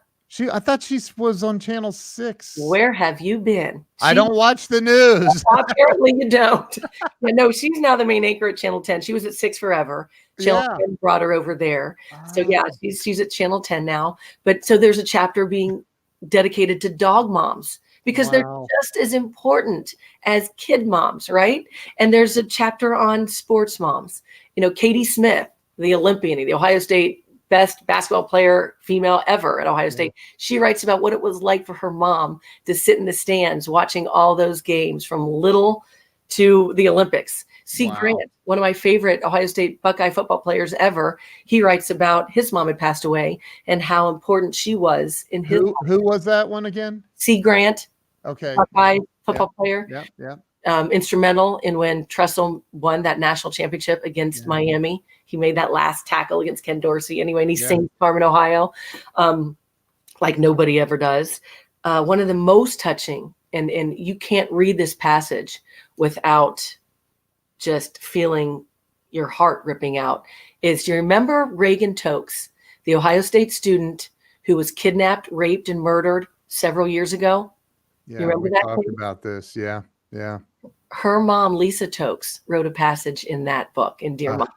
I thought she was on Channel 6. Where have you been? I don't watch the news. Apparently you don't. No, she's now the main anchor at Channel 10. She was at 6 forever. Channel 10 brought her over there. So yeah, she's at Channel 10 now. But so there's a chapter being dedicated to dog moms, because they're just as important as kid moms, right? And there's a chapter on sports moms. You know, Katie Smith, the Olympian, the Ohio State best basketball player female ever at Ohio State. She writes about what it was like for her mom to sit in the stands watching all those games from little to the Olympics. C. Wow. Grant, one of my favorite Ohio State Buckeye football players ever, he writes about his mom had passed away and how important she was in his life. Who was that one again? C. Grant, Okay. Buckeye football player. Yeah. Instrumental in when Tressel won that national championship against Miami. He made that last tackle against Ken Dorsey. Anyway, and he sings Carmen, Ohio, like nobody ever does. One of the most touching, and you can't read this passage without just feeling your heart ripping out, is, you remember Reagan Tokes, the Ohio State student who was kidnapped, raped, and murdered several years ago? Yeah, you remember we that talked case? about this. Yeah. Her mom, Lisa Tokes, wrote a passage in that book, in Dear Mom.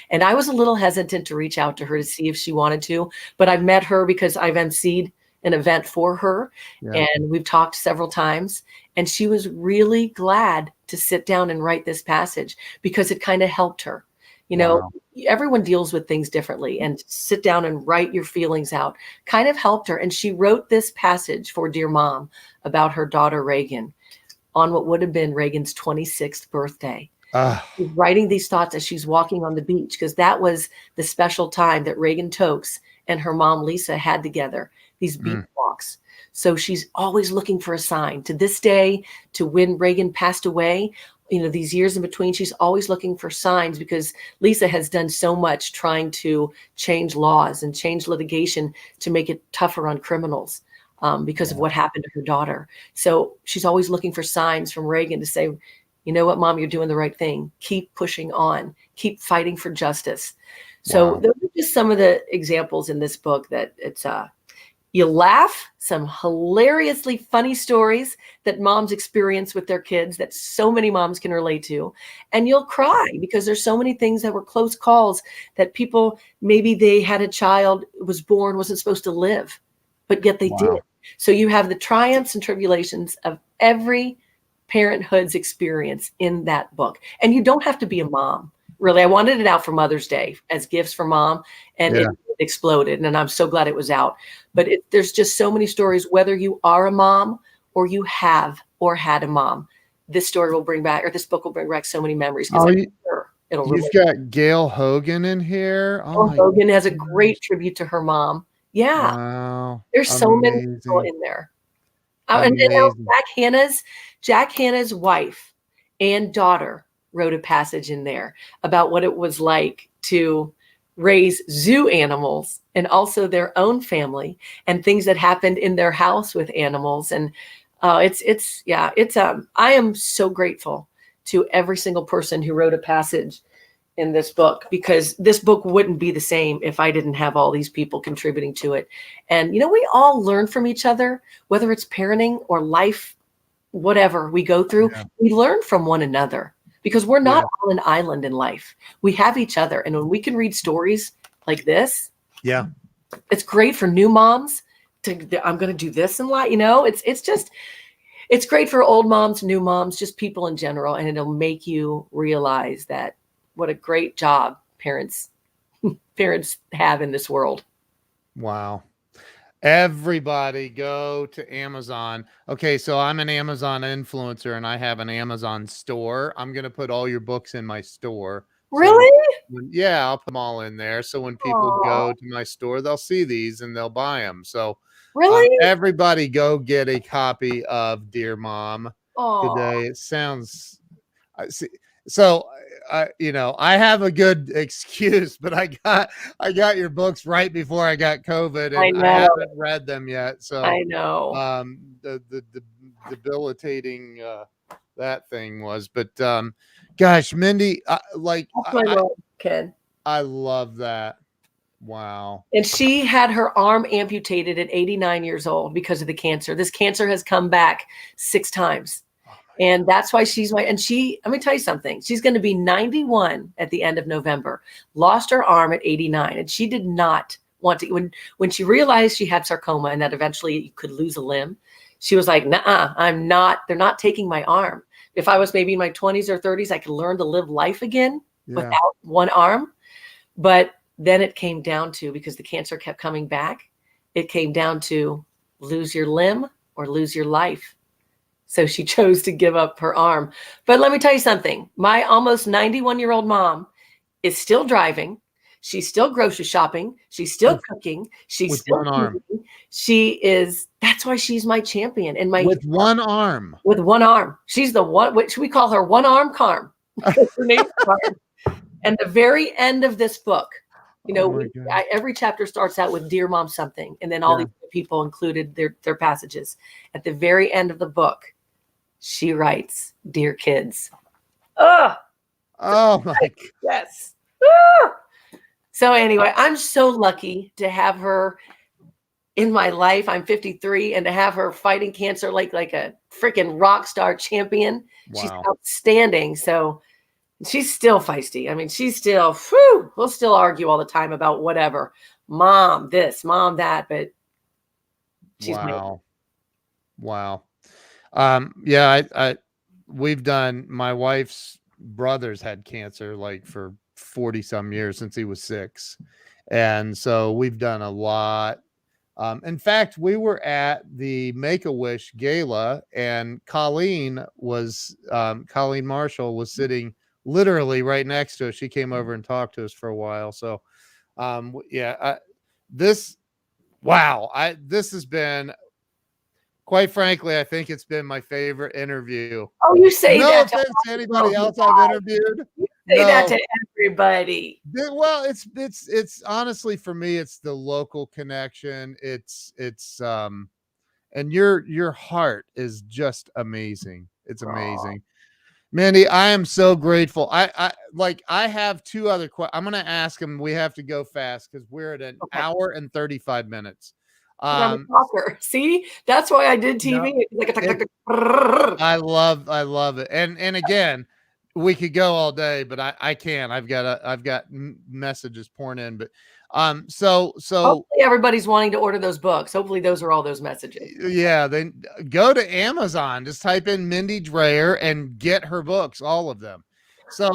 And I was a little hesitant to reach out to her to see if she wanted to, but I've met her because I've emceed an event for her, and we've talked several times, and she was really glad to sit down and write this passage because it kind of helped her. You know, everyone deals with things differently, and sit down and write your feelings out kind of helped her. And she wrote this passage for Dear Mom about her daughter, Reagan, on what would have been Reagan's 26th birthday. She's writing these thoughts as she's walking on the beach, because that was the special time that Reagan Tokes and her mom, Lisa, had together, these beach walks. So she's always looking for a sign. To this day, to when Reagan passed away, you know, these years in between, she's always looking for signs, because Lisa has done so much trying to change laws and change litigation to make it tougher on criminals. Because of what happened to her daughter. So she's always looking for signs from Reagan to say, you know what, Mom, you're doing the right thing. Keep pushing on. Keep fighting for justice. So those are just some of the examples in this book that it's you laugh, some hilariously funny stories that moms experience with their kids that so many moms can relate to. And you'll cry because there's so many things that were close calls that people, maybe they had a child, was born, wasn't supposed to live, but yet they did. So you have the triumphs and tribulations of every parenthood's experience in that book. And you don't have to be a mom. Really, I wanted it out for Mother's Day as gifts for mom, and it exploded. And I'm so glad it was out. But there's just so many stories, whether you are a mom or you have or had a mom. This story will bring back, or this book will bring back so many memories. You've got Gail Hogan in here. Hogan has a great tribute to her mom. Yeah. Wow. There's so many people in there. And Jack Hanna's wife and daughter wrote a passage in there about what it was like to raise zoo animals and also their own family and things that happened in their house with animals. And I am so grateful to every single person who wrote a passage in this book, because this book wouldn't be the same if I didn't have all these people contributing to it. And, you know, we all learn from each other, whether it's parenting or life, whatever we go through, we learn from one another, because we're not on an island in life. We have each other. And when we can read stories like this, it's great for new moms I'm going to do this in life. You know, it's great for old moms, new moms, just people in general. And it'll make you realize that what a great job parents have in this world. Wow. Everybody go to Amazon. Okay, so I'm an Amazon influencer and I have an Amazon store. I'm going to put all your books in my store. Really? So I'll put them all in there. So when people go to my store, they'll see these and they'll buy them. So really, everybody go get a copy of Dear Mom today. It sounds, so I have a good excuse, but I got your books right before I got COVID, and I haven't read them yet. So I know the debilitating that thing was, but gosh, Mindy, I love that. Wow. And she had her arm amputated at 89 years old because of the cancer. This cancer has come back 6 times. And that's why let me tell you something. She's going to be 91 at the end of November, lost her arm at 89. And she did not want to, when she realized she had sarcoma and that eventually you could lose a limb, she was like, nah, they're not taking my arm. If I was maybe in my 20s or 30s, I could learn to live life again without one arm. But then it came down to, because the cancer kept coming back, it came down to lose your limb or lose your life. So she chose to give up her arm. But let me tell you something. My almost 91-year-old mom is still driving. She's still grocery shopping. She's still cooking. She's with still one arm. cooking. That's why she's my champion. And with one arm. With one arm. She's the one, which we call her one arm Carm. Her name's Carm. And the very end of this book, every chapter starts out with Dear Mom something. And then all these people included their passages. At the very end of the book, she writes, Dear kids. Oh my God. Yes. So anyway, I'm so lucky to have her in my life. I'm 53, and to have her fighting cancer like a freaking rock star champion. Wow. She's outstanding. So she's still feisty. I mean, she's still, we'll still argue all the time about whatever. Mom this, mom that, but she's wow. We've done, my wife's brothers had cancer like for 40 some years, since he was 6. And so we've done a lot. In fact, we were at the Make-A-Wish gala, and Colleen Marshall was sitting literally right next to us. She came over and talked to us for a while. So, this has been, quite frankly, I think it's been my favorite interview. Oh, you say no that offense to anybody else I've interviewed. Say that to everybody. Well, it's honestly, for me, it's the local connection. It's and your heart is just amazing. It's amazing. Mindy, I am so grateful. I have 2 other questions. I'm going to ask them. We have to go fast because we're at an hour and 35 minutes. I'm a talker. See, that's why I did TV. I love it. And again, we could go all day, but I can't. I've got messages pouring in, but so hopefully everybody's wanting to order those books. Hopefully those are all those messages. Yeah, then go to Amazon, just type in Mindy Drayer and get her books, all of them. So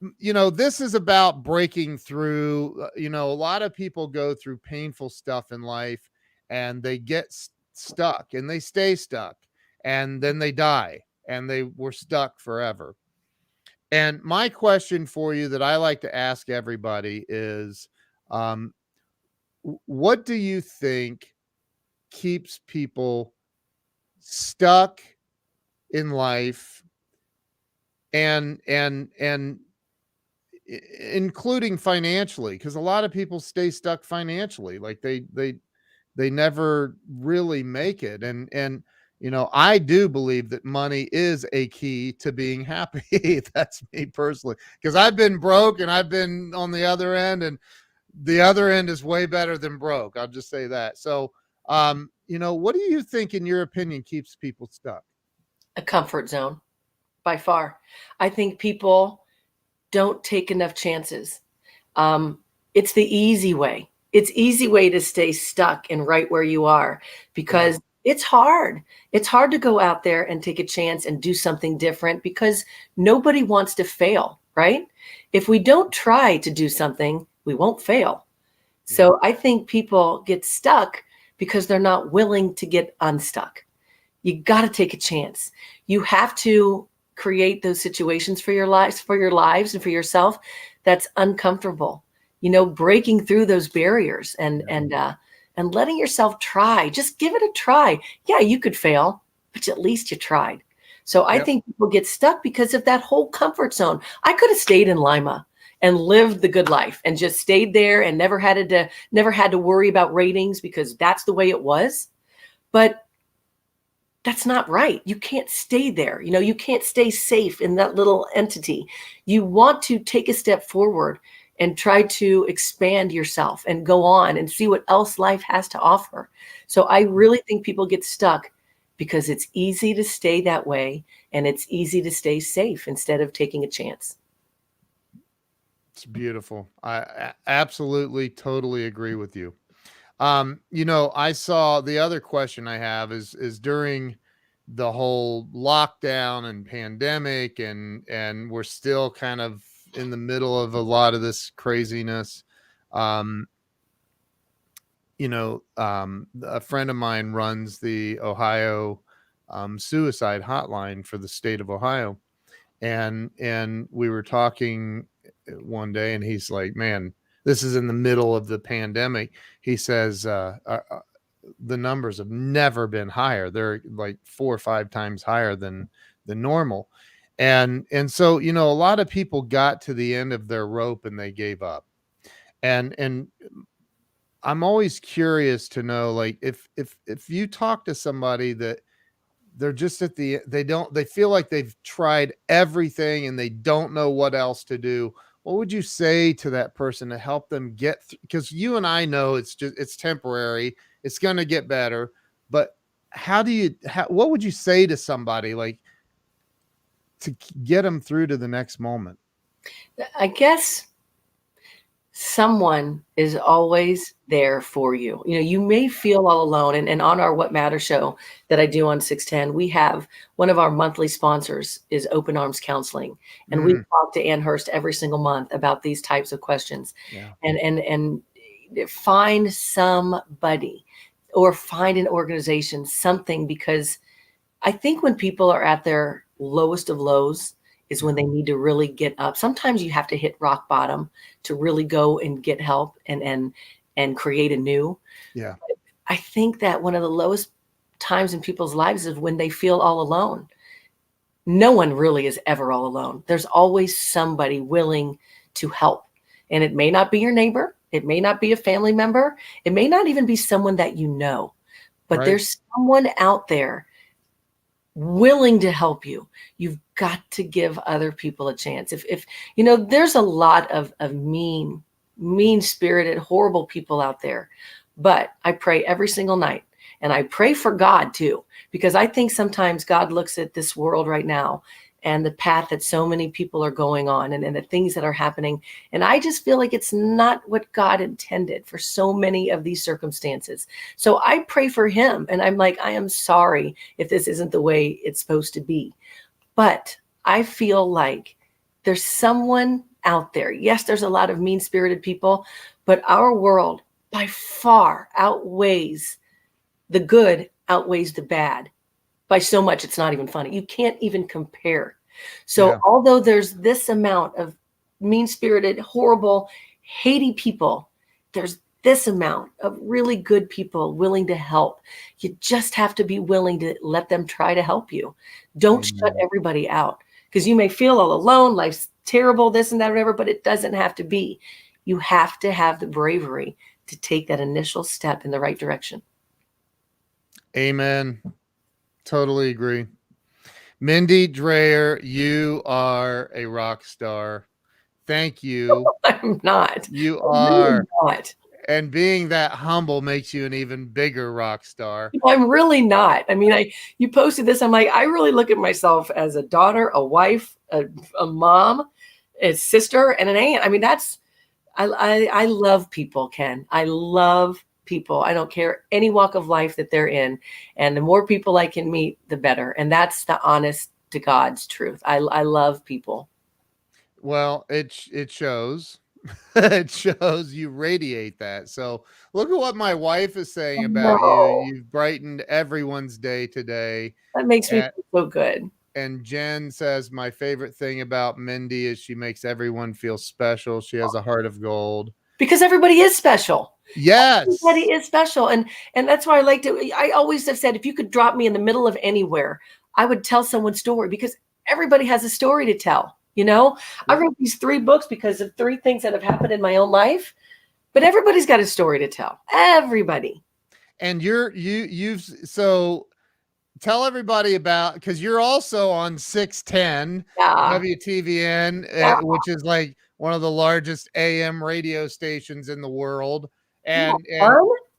this is about breaking through. A lot of people go through painful stuff in life, and they get stuck, and they stay stuck, and then they die, and they were stuck forever. And my question for you that I like to ask everybody is, what do you think keeps people stuck in life, and including financially? Because a lot of people stay stuck financially, like they never really make it. And I do believe that money is a key to being happy. That's me personally, because I've been broke and I've been on the other end, and the other end is way better than broke. I'll just say that. So, what do you think, in your opinion, keeps people stuck? A comfort zone, by far. I think people don't take enough chances. It's the easy way. It's easy way to stay stuck and right where you are, because it's hard. It's hard to go out there and take a chance and do something different, because nobody wants to fail, right? If we don't try to do something, we won't fail. So I think people get stuck because they're not willing to get unstuck. You got to take a chance. You have to create those situations for your lives and for yourself that's uncomfortable. Breaking through those barriers and letting yourself try. Just give it a try. Yeah, you could fail, but at least you tried. So I think people get stuck because of that whole comfort zone. I could have stayed in Lima and lived the good life and just stayed there and never had to worry about ratings, because that's the way it was. But that's not right. You can't stay there. You can't stay safe in that little entity. You want to take a step forward and try to expand yourself and go on and see what else life has to offer. So I really think people get stuck because it's easy to stay that way, and it's easy to stay safe instead of taking a chance. It's beautiful. I absolutely, totally agree with you. I saw, the other question I have is during the whole lockdown and pandemic, and we're still kind of in the middle of a lot of this craziness. A friend of mine runs the Ohio suicide hotline for the state of Ohio. And we were talking one day, and he's like, man, this is in the middle of the pandemic. He says, the numbers have never been higher. They're like 4 or 5 times higher than the normal. And so, a lot of people got to the end of their rope and they gave up. And I'm always curious to know, like, if you talk to somebody that they're just they feel like they've tried everything and they don't know what else to do, what would you say to that person to help them get through? Because you and I know it's temporary. It's going to get better. But what would you say to somebody, like, to get them through to the next moment? I guess someone is always there for you. You may feel all alone. And on our What Matters show that I do on 610, we have one of our monthly sponsors is Open Arms Counseling. And we talk to Ann Hurst every single month about these types of questions. Yeah. And find somebody or find an organization, something, because I think when people are at their lowest of lows is when they need to really get up. Sometimes you have to hit rock bottom to really go and get help and create anew. Yeah. I think that one of the lowest times in people's lives is when they feel all alone. No one really is ever all alone. There's always somebody willing to help. And it may not be your neighbor. It may not be a family member. It may not even be someone that you know, but there's someone out there willing to help you. You've got to give other people a chance. If there's a lot of mean-spirited, horrible people out there, but I pray every single night, and I pray for God too, because I think sometimes God looks at this world right now and the path that so many people are going on and the things that are happening. And I just feel like it's not what God intended for so many of these circumstances. So I pray for him, and I'm like, I am sorry if this isn't the way it's supposed to be. But I feel like there's someone out there. Yes, there's a lot of mean-spirited people, but our world by far outweighs the good, outweighs the bad by so much it's not even funny. You can't even compare. So although there's this amount of mean-spirited, horrible, haty people, there's this amount of really good people willing to help. You just have to be willing to let them try to help you. Don't shut everybody out, because you may feel all alone, life's terrible, this and that, whatever, but it doesn't have to be. You have to have the bravery to take that initial step in the right direction. Amen. Totally agree. Mindy Drayer, you are a rock star. Thank you. I'm not. You are. Really not. And being that humble makes you an even bigger rock star. I'm really not. I mean, you posted this. I'm like, I really look at myself as a daughter, a wife, a mom, a sister, and an aunt. I mean, I love people, Ken. I love people. I don't care any walk of life that they're in. And the more people I can meet, the better. And that's the honest to God's truth. I love people. Well, it shows. It shows you radiate that. So look at what my wife is saying about you. You've brightened everyone's day today. That makes me feel so good. And Jen says, my favorite thing about Mindy is she makes everyone feel special. She has a heart of gold. Because everybody is special. Yes. Everybody is special. And that's why I always have said, if you could drop me in the middle of anywhere, I would tell someone's story, because everybody has a story to tell. I wrote these 3 books because of 3 things that have happened in my own life, but everybody's got a story to tell. Everybody. And so tell everybody about, because you're also on 610 WTVN, which is like one of the largest AM radio stations in the world. And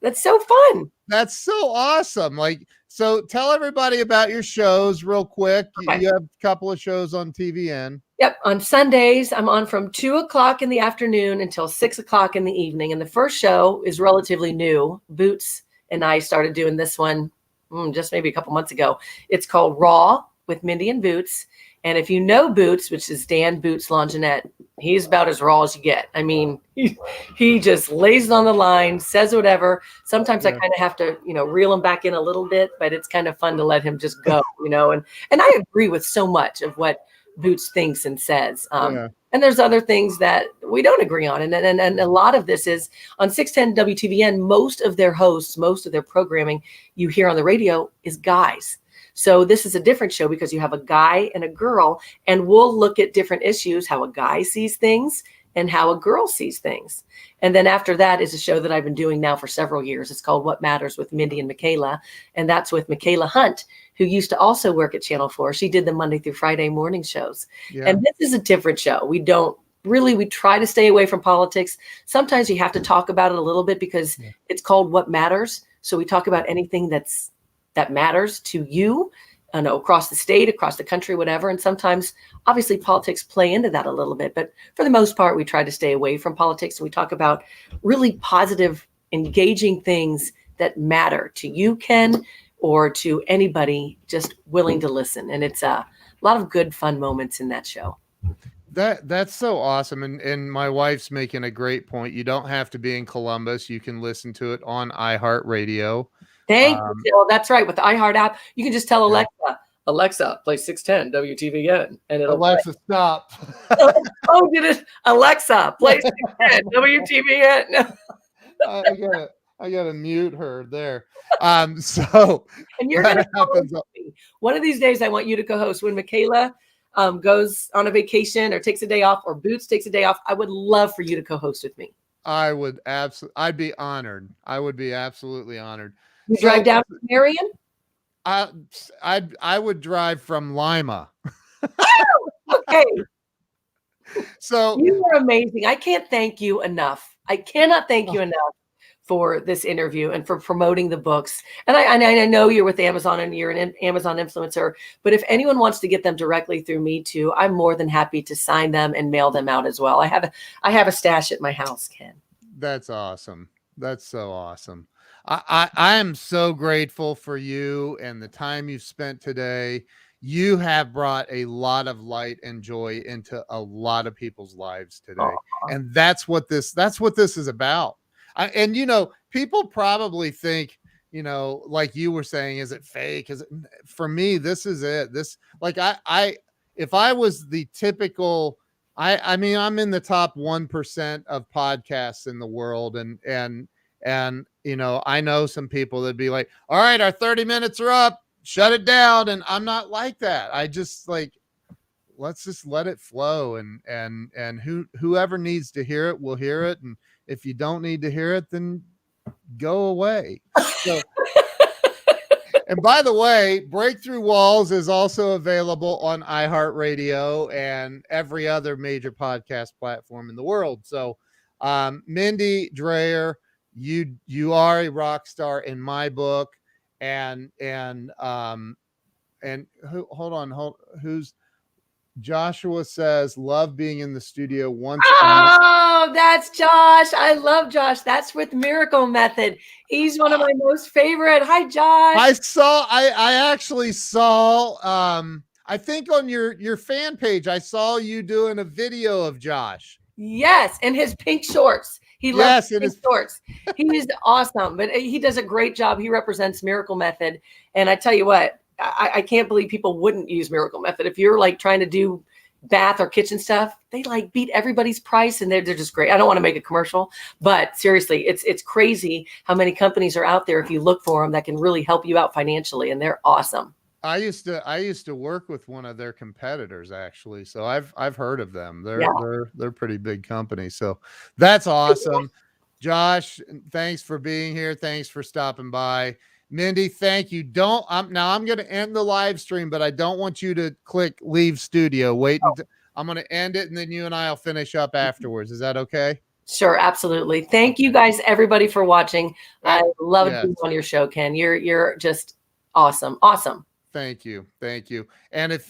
that's so fun. That's so awesome. Like, so tell everybody about your shows real quick. Okay. You have a couple of shows on TVN. Yep. On Sundays, I'm on from 2:00 in the afternoon until 6:00 in the evening. And the first show is relatively new. Boots and I started doing this one just maybe a couple months ago. It's called Raw with Mindy and Boots. And if you know Boots, which is Dan Boots Longinette, he's about as raw as you get. I mean, he just lays it on the line, says whatever. Sometimes I kind of have to, reel him back in a little bit, but it's kind of fun to let him just go, and I agree with so much of what Boots thinks and says. And there's other things that we don't agree on. And a lot of this is on 610 WTVN. Most of their hosts, most of their programming you hear on the radio is guys. So this is a different show because you have a guy and a girl, and we'll look at different issues, how a guy sees things and how a girl sees things. And then after that is a show that I've been doing now for several years. It's called What Matters with Mindy and Mikaela. And that's with Mikaela Hunt, who used to also work at Channel 4. She did the Monday through Friday morning shows. And this is a different show. We try to stay away from politics. Sometimes you have to talk about it a little bit because it's called What Matters. So we talk about anything that matters to you, across the state, across the country, whatever. And sometimes, obviously, politics play into that a little bit. But for the most part, we try to stay away from politics. And we talk about really positive, engaging things that matter to you, Ken, or to anybody just willing to listen. And it's a lot of good, fun moments in that show. That's so awesome. And my wife's making a great point. You don't have to be in Columbus. You can listen to it on iHeartRadio. Thank you. Well, that's right. With the iHeart app, you can just tell Alexa, play 610 WTVN, and it'll Alexa, stop. did it? Alexa, play 610 WTVN. I gotta mute her there. So and you're gonna co-host me. One of these days, I want you to co-host when Mikaela goes on a vacation or takes a day off, or Boots takes a day off. I would love for you to co-host with me. I'd be honored. I would be absolutely honored. You drive down to Marion? I would drive from Lima. Okay. So you are amazing. I can't thank you enough. I cannot thank you enough for this interview and for promoting the books. And I know you're with Amazon and you're an Amazon influencer, but if anyone wants to get them directly through me too, I'm more than happy to sign them and mail them out as well. I have a stash at my house, Ken. That's awesome. That's so awesome. I am so grateful for you and the time you've spent today. You have brought a lot of light and joy into a lot of people's lives today. Aww. And that's what this is about. And people probably think, like you were saying, is it fake? For me, this is it. If I was the typical, I mean, I'm in the top 1% of podcasts in the world. And I know some people that'd be like, all right, our 30 minutes are up, shut it down. And I'm not like that. I just let's just let it flow. And whoever needs to hear it will hear it. And if you don't need to hear it, then go away. So, and by the way, Breakthrough Walls is also available on iHeartRadio and every other major podcast platform in the world. So, Mindy Drayer, you are a rock star in my book. And who's Joshua says, love being in the studio once. Oh, that's Josh. I love Josh. That's with Miracle Method. He's one of my most favorite. Hi, Josh. I actually saw, I think on your fan page, I saw you doing a video of Josh. Yes. And his pink shorts. He loves his shorts. He's awesome, but he does a great job. He represents Miracle Method. And I tell you what, I can't believe people wouldn't use Miracle Method. If you're trying to do bath or kitchen stuff, they beat everybody's price and they're just great. I don't want to make a commercial, but seriously, it's crazy how many companies are out there if you look for them that can really help you out financially, and they're awesome. I used to work with one of their competitors actually, so I've heard of them. They're pretty big company. So that's awesome. Josh, thanks for being here. Thanks for stopping by. Mindy, thank you. I'm going to end the live stream, but I don't want you to click leave studio. I'm going to end it, and then you and I'll finish up afterwards. Is that okay? Sure, absolutely. Thank you guys, everybody, for watching. I love being on your show, Ken. You're just awesome. Awesome. Thank you. And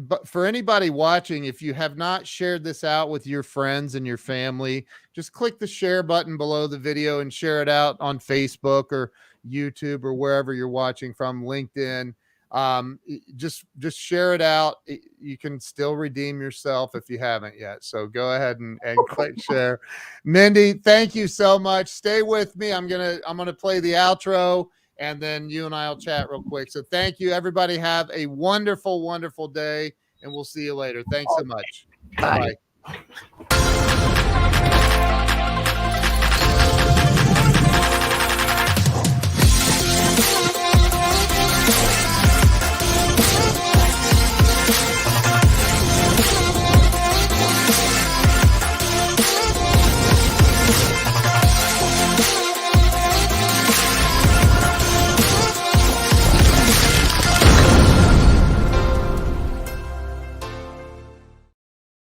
but for anybody watching, if you have not shared this out with your friends and your family, just click the share button below the video and share it out on Facebook or YouTube or wherever you're watching from, LinkedIn. Just share it out. You can still redeem yourself if you haven't yet. So go ahead and click share. Mindy, thank you so much. Stay with me. I'm gonna play the outro, and then you and I will chat real quick. So thank you, everybody. Have a wonderful, wonderful day, and we'll see you later. Thanks so much. Bye. Bye.